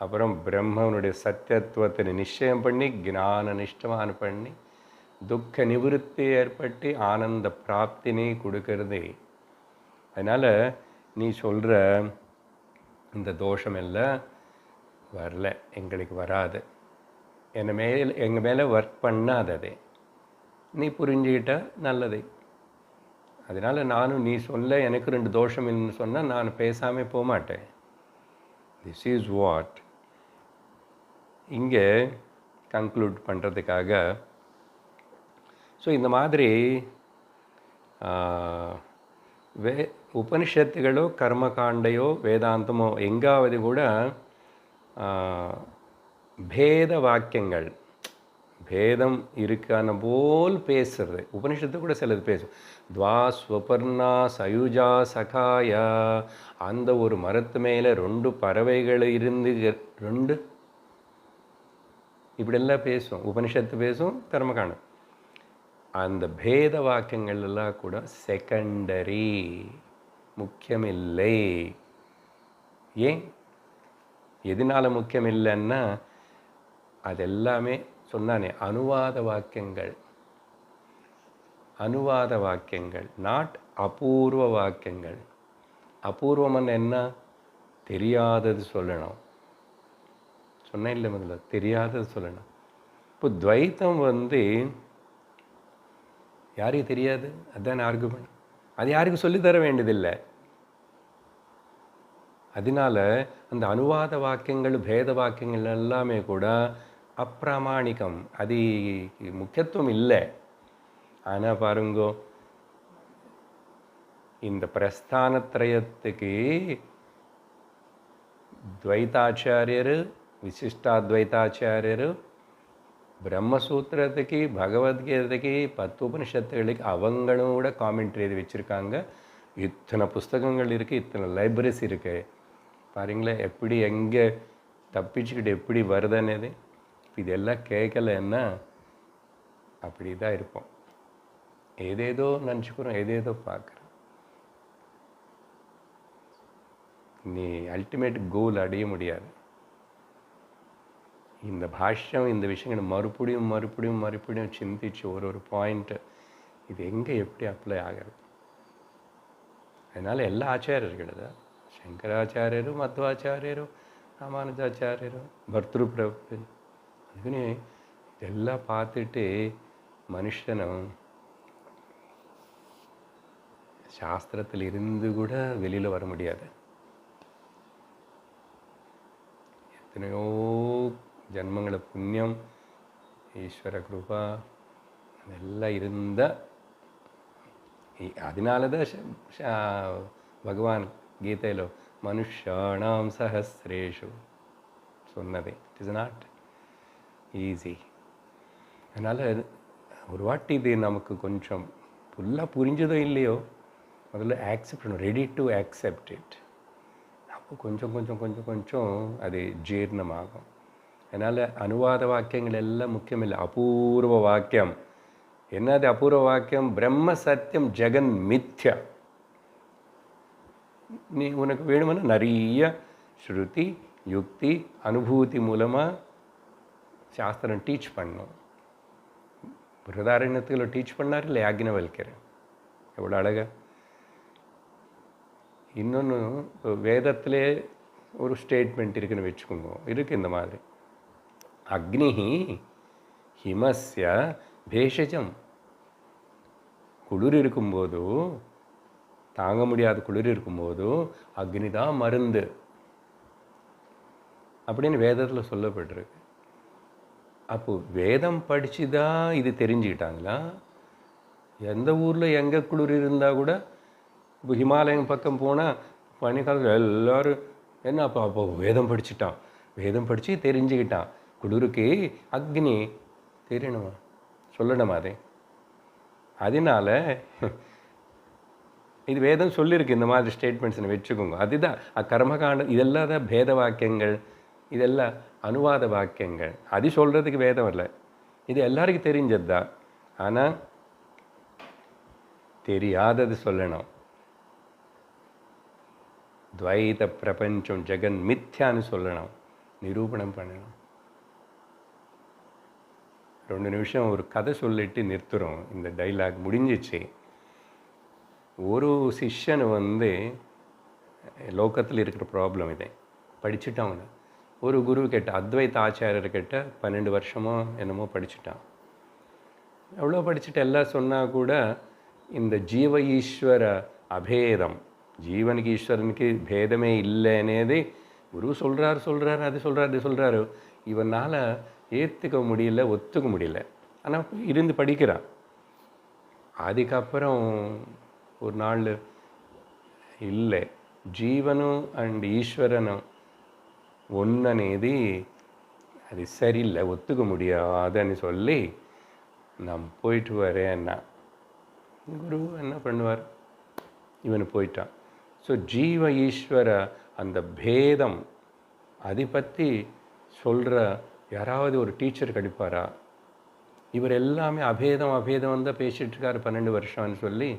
அப்புறம் பிரம்மனுடைய சத்தியத்துவத்தை நிச்சயம் பண்ணி ஞான நிஷ்டமான பண்ணி துக்க நிவர்த்தி ஏற்பட்டு ஆனந்த பிராப்தினே கொடுக்கறதே. அதனால் நீ சொல்கிற இந்த தோஷம் எல்லாம் வரல, எங்களுக்கு வராது. எங்கள் மேலே ஒர்க் பண்ணாததே நீ புரிஞ்சுக்கிட்ட நல்லதே. அதனால் நானும் நீ சொல்ல எனக்கு 2 தோஷம் இல்லைன்னு சொன்னால் நான் பேசாமல் போக மாட்டேன். திஸ் இஸ் வாட் இங்கே கன்க்ளூட் பண்ணுறதுக்காக. ஸோ இந்த மாதிரி உபனிஷத்துகளோ கர்மகாண்டையோ வேதாந்தமோ எங்காவது கூட பேத வாக்கியங்கள், பேதம் இருக்கான போல் பேசுறது. உபனிஷத்து கூட சிலது பேசும். துவா ஸ்வபர்ணா சயுஜா சகாயா, அந்த ஒரு மரத்து மேலே 2 பறவைகள் இருந்து 2 இப்படியெல்லாம் பேசும். உபனிஷத்து பேசும், கர்மகாண்டம். அந்த பேத வாக்கியங்கள் எல்லாம் கூட செகண்டரி, முக்கியமில்லை. ஏன் எதனால முக்கியம் இல்லைன்னா அதெல்லாமே சொன்னானே அனுவாத வாக்கியங்கள். அனுவாத வாக்கியங்கள், நாட் அபூர்வ வாக்கியங்கள். அபூர்வம்னு என்ன? தெரியாதது சொல்லணும். சொன்னேன் இல்லை முதல்ல, தெரியாதது சொல்லணும். இப்போ துவைத்தம் யாருக்கு தெரியாது? அதுதான் ஆர்குமெண்ட். அது யாருக்கும் சொல்லித்தர வேண்டியதில்லை. அதனால அந்த அனுவாத வாக்கியங்கள் பேத வாக்கியங்கள் எல்லாமே கூட அப்பிராமாணிகம், அது முக்கியத்துவம் இல்லை. ஆனால் பாருங்கோ, இந்த பிரஸ்தானத்ரயத்துக்கு துவைதாச்சாரியர், விசிஷ்டாத்வைதாச்சாரியர், பிரம்மசூத்திரத்துக்கு பகவத்கீதைக்கு 10 உபனிஷத்துகளுக்கு அவங்களும் கூட காமெண்ட்ரி எழுதி வச்சுருக்காங்க. இத்தனை புஸ்தகங்கள் இருக்குது, இத்தனை லைப்ரரிஸ் இருக்குது. பாருங்களேன் எப்படி எங்கே தப்பிச்சுக்கிட்டு எப்படி வருதுன்னது. இதெல்லாம் கேட்கலன்னா அப்படி தான் இருப்போம். ஏதேதோ நினச்சிக்கிறோம், ஏதேதோ பார்க்குறோம். நீ அல்டிமேட் கோல் அடைய முடியாது. இந்த பாஷ்யம், இந்த விஷயங்களை மறுபடியும் மறுபடியும் மறுபடியும் சிந்திச்சு ஒரு பாயிண்ட்டு இது எங்கே எப்படி அப்ளை ஆகிறது. அதனால் எல்லா ஆச்சாரியர்கள் தான், சங்கராச்சாரியரும் மத்வாச்சாரியரும் ராமானுஜாச்சாரியரும் பர்திருப்பிரபு, அதுக்குன்னு இதெல்லாம் பார்த்துட்டு மனுஷனும் சாஸ்திரத்தில் இருந்து கூட வெளியில் வர முடியாது. எத்தனையோ ஜன்மங்கள புண்ணியம், ஈஸ்வர கிருபா அதெல்லாம் இருந்தால், அதனால தான் பகவான் கீதையில் மனுஷாணாம் சஹஸ்ரேஷு சொன்னதே. It is not easy. அதனால் ஒரு வாட்டி இது நமக்கு கொஞ்சம் ஃபுல்லாக புரிஞ்சதோ இல்லையோ, முதல்ல ஆக்செப்ட் பண்ணணும், ரெடி டு ஆக்செப்ட் இட். அப்போ கொஞ்சம் கொஞ்சம் கொஞ்சம் கொஞ்சம் அது ஜீர்ணமாகும். அதனால் அனுவாத வாக்கியங்கள் எல்லாம் முக்கியமில்லை. அபூர்வ வாக்கியம் என்னது? அபூர்வ வாக்கியம் பிரம்ம சத்தியம் ஜெகன் மித்யா. நீ உனக்கு வேணுமென்னா நிறைய ஸ்ருதி யுக்தி அனுபூதி மூலமாக சாஸ்திரம் டீச் பண்ணும். பிரதாரண்யத்தில் டீச் பண்ணார் இல்லை யாக்ஞவல்கர், எவ்வளோ அழகா. இன்னொன்று வேதத்திலே ஒரு ஸ்டேட்மெண்ட் இருக்குன்னு வச்சுக்கோங்க, இருக்குது இந்த மாதிரி, அக்னிஹி ஹிமஸ்ய பேஷஜம். குளிர் இருக்கும்போதோ, தாங்க முடியாத குளிர் இருக்கும்போதோ அக்னி தான் மருந்து அப்படின்னு வேதத்தில் சொல்லப்பட்டிருக்கு. அப்போ வேதம் படித்து தான் இது தெரிஞ்சுக்கிட்டாங்களா? எந்த ஊரில் எங்கே குளிர் இருந்தால் கூட, இப்போ ஹிமாலயம் பக்கம் போனால் பனிக்காலத்தில் எல்லோரும் என்ன அப்போ வேதம் படிச்சுட்டான், வேதம் படித்து தெரிஞ்சுக்கிட்டான். குளிருக்கு அக்னி தெரியணுமா, சொல்லணுமா? அதனால இது வேதம் சொல்லியிருக்கு, இந்த மாதிரி ஸ்டேட்மெண்ட்ஸ்னு வச்சுக்கோங்க. அதுதான் கர்மகாண்டம். இதெல்லாம் தான் பேத வாக்கியங்கள், இதெல்லாம் அனுவாத வாக்கியங்கள். அது சொல்கிறதுக்கு வேதம் இல்லை, இது எல்லாருக்கும் தெரிஞ்சது தான். ஆனால் தெரியாதது சொல்லணும். துவைத பிரபஞ்சம் ஜெகன் மித்யான்னு சொல்லணும், நிரூபணம் பண்ணணும். 2 நிமிஷம் ஒரு கதை சொல்லிட்டு நிறுத்துகிறோம். இந்த டைலாக் முடிஞ்சிச்சு. ஒரு சிஷ்யன் லோக்கத்தில் இருக்கிற ப்ராப்ளம் இதை படிச்சுட்டான். ஒரு குரு கிட்ட, அத்வைத ஆச்சாரியர்கிட்ட 12 வருஷமோ என்னமோ படிச்சுட்டான். எவ்வளோ படிச்சுட்டு எல்லாம் சொன்னால் கூட இந்த ஜீவ ஈஸ்வர அபேதம், ஜீவனுக்கு ஈஸ்வரனுக்கு பேதமே இல்லைன்னே குரு சொல்கிறார், அது சொல்கிறாரு. இவனால் ஏற்றுக்க முடியல, ஒத்துக்க முடியல. ஆனால் இருந்து படிக்கிறான். அதுக்கப்புறம் ஒரு நாள் இல்லை, ஜீவனும் அண்ட் ஈஸ்வரனும் ஒன்னనేది அது சரியில்லை, ஒத்துக்க முடியாதுன்னு சொல்லி நான் போயிட்டு வரேன்னா குரு என்ன பண்ணுவார், இவனு போயிட்டான். ஸோ ஜீவ ஈஸ்வர அந்த பேதம் அதை பற்றி சொல்கிற யாராவது ஒரு டீச்சர் கிடைப்பாரா? இவர் எல்லாமே அபேதம் தான் பேசிகிட்டு இருக்காரு 12 வருஷம்னு சொல்லி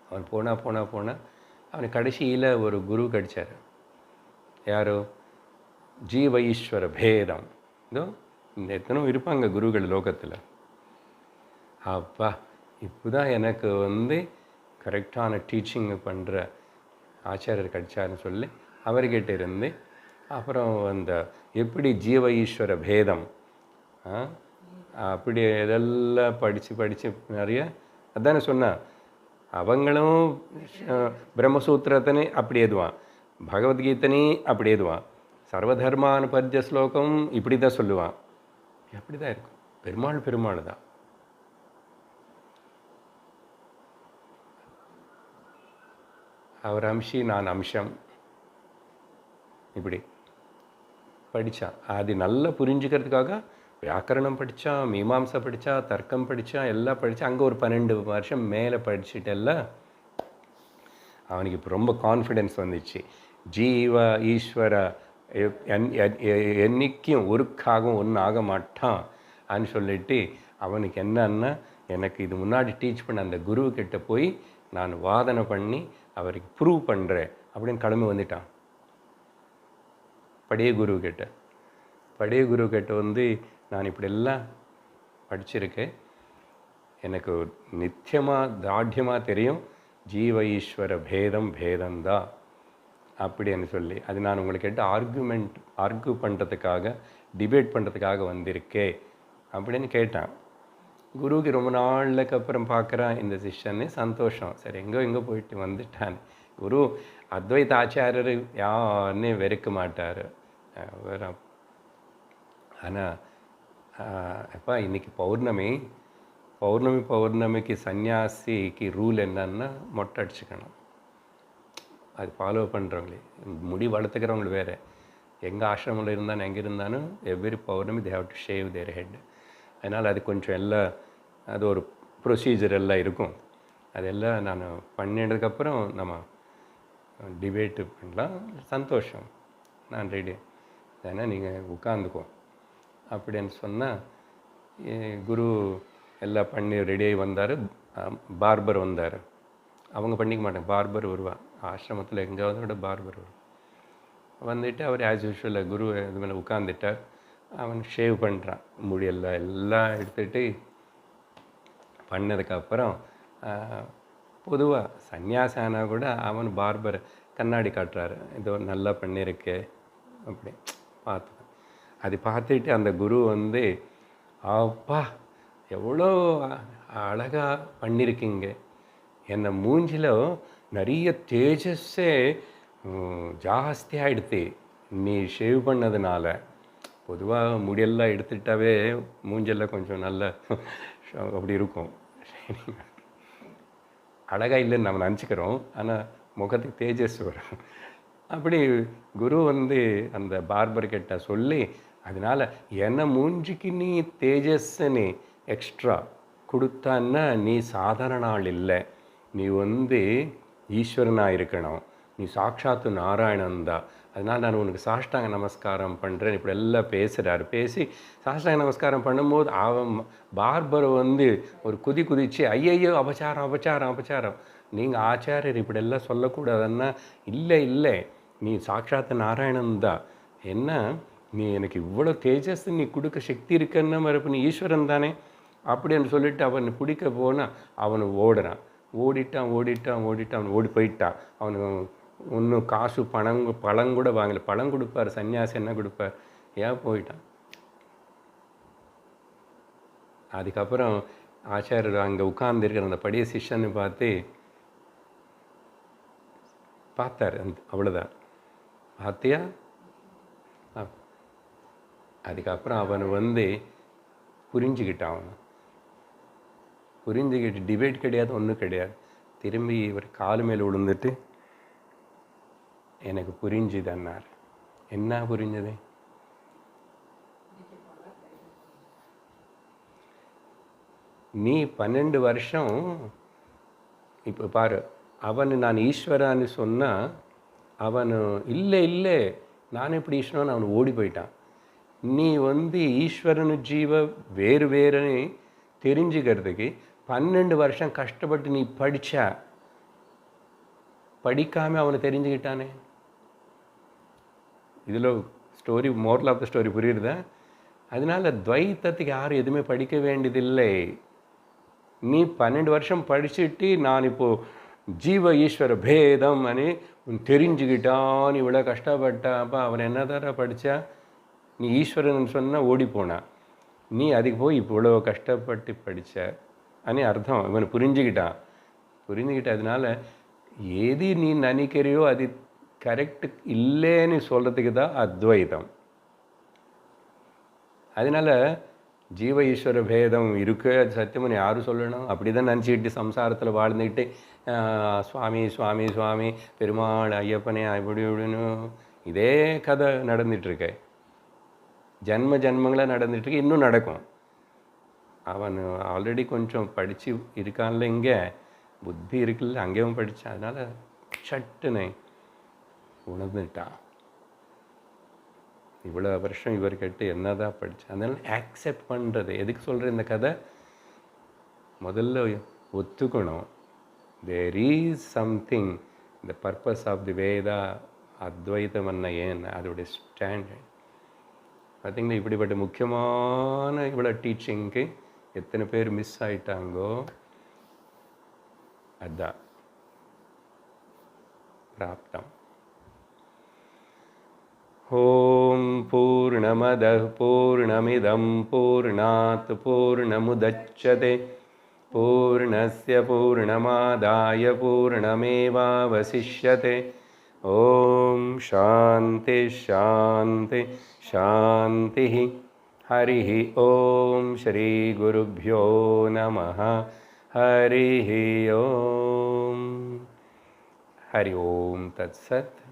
அவன் போனா அவனுக்கு கடைசியில் ஒரு குரு கிடைச்சார். யாரோ ஜீவ ஈஸ்வர பேதம். இதோ இந்த எத்தனோ இருப்பாங்க குருகள் லோகத்தில். அப்பா இப்போ தான் எனக்கு கரெக்டான டீச்சிங் பண்ணுற ஆச்சாரியர் கிடைச்சாருன்னு சொல்லி அவர்கிட்ட இருந்து அப்புறம் எப்படி ஜீவ ஈஸ்வர பேதம் அப்படி இதெல்லாம் படித்து நிறைய அதானே சொன்னான். அவங்களும் பிரம்மசூத்திரத்தனே அப்படி எழுதுவான், பகவத்கீதனே அப்படி எழுதுவான், சர்வதர்மானுபர்ஜ ஸ்லோகம் இப்படி தான் சொல்லுவான். அப்படி தான் இருக்கும். பெருமாள் தான். அவர் அம்சி, நான் அம்சம், இப்படி படித்தான். அது நல்லா புரிஞ்சுக்கிறதுக்காக வியாக்கரணம் படித்தான், மீமாம்சை படித்தான், தர்க்கம் படித்தான், எல்லாம் படித்தான். அங்கே ஒரு 12 வருஷம் மேலே படிச்சுட்டெல்லாம் அவனுக்கு இப்போ ரொம்ப கான்ஃபிடென்ஸ் வந்துச்சு. ஜீவ ஈஸ்வர என்னைக்கும் ஒருக்காகவும் ஒன்றும் ஆக மாட்டான் அப்படின்னு சொல்லிட்டு அவனுக்கு என்னன்னா, எனக்கு இது முன்னாடி டீச் பண்ண அந்த குருக்கிட்ட போய் நான் வாதனை பண்ணி அவருக்கு ப்ரூவ் பண்ணுறேன் அப்படின்னு கிளம்பி வந்துட்டான். பழைய குருக்கிட்ட நான் இப்படியெல்லாம் படிச்சிருக்கேன், எனக்கு நித்தியமாக தாட்யமாக தெரியும் ஜீவ ஈஸ்வர பேதம்தான் அப்படின்னு சொல்லி, அது நான் உங்களுக்கு ஆர்கியூ பண்ணுறதுக்காக, டிபேட் பண்ணுறதுக்காக வந்திருக்கே அப்படின்னு கேட்டான். குருவுக்கு ரொம்ப நாளுக்கு அப்புறம் பார்க்குறான் இந்த சிஷ்யன்னு, சந்தோஷம். சரி எங்கே போயிட்டு வந்துட்டான். குரு அத்வைத ஆச்சாரியர் யாருன்னே வெறுக்க மாட்டார். வேற ஆனால் அப்பா இன்னைக்கு பௌர்ணமிக்கு சன்னியாசிக்கு ரூல் என்னன்னா மொட்டை அடிச்சுக்கணும். அது ஃபாலோ பண்ணுறவங்களே, முடி வளர்த்துக்கிறவங்க வேறு. எங்கள் ஆசிரமில் இருந்தாலும் எங்கே இருந்தாலும் every Pournami they have to shave there head. அதனால் அது கொஞ்சம் எல்லாம் அது ஒரு ப்ரொசீஜர் எல்லாம் இருக்கும். அதெல்லாம் நான் பண்ணினதுக்கப்புறம் நம்ம டிபேட்டு பண்ணலாம். சந்தோஷம், நான் ரெடி. ஏன்னா நீங்கள் உட்காந்துக்கோ அப்படின்னு சொன்னால் குரு எல்லாம் பண்ணி ரெடியாகி வந்தார். பார்பர் வந்தார். அவங்க பண்ணிக்க மாட்டாங்க, பார்பர் வருவான். ஆசிரமத்தில் எங்கேயாவது விட பார்பர் வரும். வந்துட்டு அவர் ஆஸ் யூஷுவல் குரு இது மேலே உட்காந்துட்டார். அவன் ஷேவ் பண்ணுறான், முடியெல்லாம் எடுத்துகிட்டு பண்ணதுக்கப்புறம் பொதுவாக சன்னியாசானா கூட அவன் பார்பர் கண்ணாடி காட்டுறாரு, இதோ நல்லா பண்ணியிருக்கு அப்படி பார்த்து. அது பார்த்துட்டு அந்த குரு வந்து அப்பா எவ்வளோ அழகாக பண்ணியிருக்கீங்க, என்னை மூஞ்சில் நிறைய தேஜஸே ஜாஸ்தி ஆகிடுது நீ ஷேவ் பண்ணதுனால. பொதுவாக முடியெல்லாம் எடுத்துட்டாவே மூஞ்செல்லாம் கொஞ்சம் நல்ல அப்படி இருக்கும், அழகாக இல்லைன்னு நம்ம நினச்சிக்கிறோம். ஆனால் முகத்துக்கு தேஜஸ் வரும். அப்படி குரு வந்து அந்த பார்பர்கிட்ட சொல்லி, அதனால் என்ன மூஞ்சிக்கு நீ தேஜஸ்ன்னு எக்ஸ்ட்ரா கொடுத்தான்னா நீ சாதாரண ஆள் இல்லை, நீ வந்து ஈஸ்வரனாக இருக்கணும், நீ சாட்சாத்து நாராயணன் தான். அதனால் நான் உனக்கு சாஷ்டாங்க நமஸ்காரம் பண்ணுறேன் இப்படி எல்லாம் பேசுகிறாரு. பேசி சாஷ்டாங்க நமஸ்காரம் பண்ணும்போது அவன் பார்பர் வந்து ஒரு குதிச்சு ஐயையோ அபச்சாரம் அபச்சாரம் அபச்சாரம், நீங்கள் ஆச்சாரியர் இப்படியெல்லாம் சொல்லக்கூடாதுன்னா, இல்லை நீ சாட்சாத்து நாராயணன் தான், என்ன நீ எனக்கு இவ்வளோ தேஜஸ் நீ கொடுக்க சக்தி இருக்குன்னா மறுப்பு நீ ஈஸ்வரன் தானே அப்படின்னு சொல்லிட்டு அவனை பிடிக்க போனால் அவனை ஓடுறான். ஓடிட்டான் அவன் ஓடி போயிட்டான். அவனுக்கு ஒன்றும் காசு பழம் கூட வாங்கலை. பழம் கொடுப்பார் சன்னியாசி, என்ன கொடுப்பார், ஏன் போயிட்டான். அதுக்கப்புறம் ஆச்சாரியர் அங்கே உட்கார்ந்துருக்கிற அந்த படிய சிஷ்யன்னு பார்த்தார். அவ்வளோதான், பார்த்தியா. அதுக்கப்புறம் அவன் வந்து புரிஞ்சுக்கிட்டான். புரிஞ்சுக்கிட்டு டிபேட் கிடையாது, ஒன்றும் கிடையாது. திரும்பி இவர் காலு மேலே விழுந்துட்டு எனக்கு புரிஞ்சுதன்னார். என்ன புரிஞ்சது? நீ 12 வருஷம் இப்போ பாரு, அவன் நான் ஈஸ்வரான்னு சொன்னால் அவன் இல்லை நான் எப்படி ஈஸ்வரன், அவன் ஓடி போயிட்டான். நீ வந்து ஈஸ்வரனு ஜீவ வேறுன்னு தெரிஞ்சுக்கிறதுக்கு 12 வருஷம் கஷ்டப்பட்டு நீ படிக்காமல் அவனை தெரிஞ்சுக்கிட்டானே. இதில் story, moral of the story புரியுறதா? அதனால துவைத்தத்துக்கு யாரும் எதுவுமே படிக்க வேண்டியதில்லை. நீ 12 வருஷம் படிச்சுட்டு நான் இப்போது ஜீவ ஈஸ்வர பேதம் అని தெரிஞ்சுக்கிட்டான், இவ்வளோ கஷ்டப்பட்டாப்பா. அவன் என்ன தர படித்தா, நீ ஈஸ்வரன் சொன்னால் ஓடி போனான், நீ அதுக்கு போய் இவ்வளோ கஷ்டப்பட்டு படித்த అని அர்த்தம். இவன் புரிஞ்சுக்கிட்டான். அதனால எது நீ நினைக்கிறியோ அது கரெக்டு இல்லைன்னு சொல்கிறதுக்கு தான் அத்வைதம். அதனால் ஜீவ ஈஸ்வர பேதம் இருக்கு, அது சத்தியம்னு யாரும் சொல்லணும். அப்படி தான் நினச்சிக்கிட்டு சம்சாரத்தில் வாழ்ந்துக்கிட்டு சுவாமி சுவாமி சுவாமி பெருமாள் ஐயப்பனே அப்படி இப்படின்னு இதே கதை நடந்துகிட்ருக்கு. ஜன்மங்களாக நடந்துகிட்ருக்கு, இன்னும் நடக்கும். அவன் ஆல்ரெடி கொஞ்சம் படித்து இருக்கான்ல, இங்கே புத்தி இருக்குல்ல, அங்கேயும் படித்தான். அதனால் சட்டுன்னு உணர்ந்துட்டான். இவ்வளோ வருஷம் இவர்கிட்ட என்ன தான் படித்தான். அதனால் ஆக்செப்ட் பண்ணுறது. எதுக்கு சொல்கிற இந்த கதை, முதல்ல ஒத்துக்கணும். There is something, the purpose of the Veda, அத்வைதம் என்ன ஏன் அதோடைய ஸ்டாண்டர்ட். பார்த்திங்கன்னா இப்படிப்பட்ட முக்கியமான இவ்வளோ டீச்சிங்க்கு எத்தனை பேர் மிஸ் ஆகிட்டாங்கோ. அதுதான் பிராப்தம். ॐ पूर्णमदः पूर्णमिदं पूर्णात् पूर्णमुदच्यते पूर्णस्य पूर्णमादाय पूर्णमेवावशिष्यते ॐ शान्ति शान्ति शान्तिः हरिः ॐ श्रीगुरुभ्यो नमः हरिः ॐ हरि ओम तत्सत्।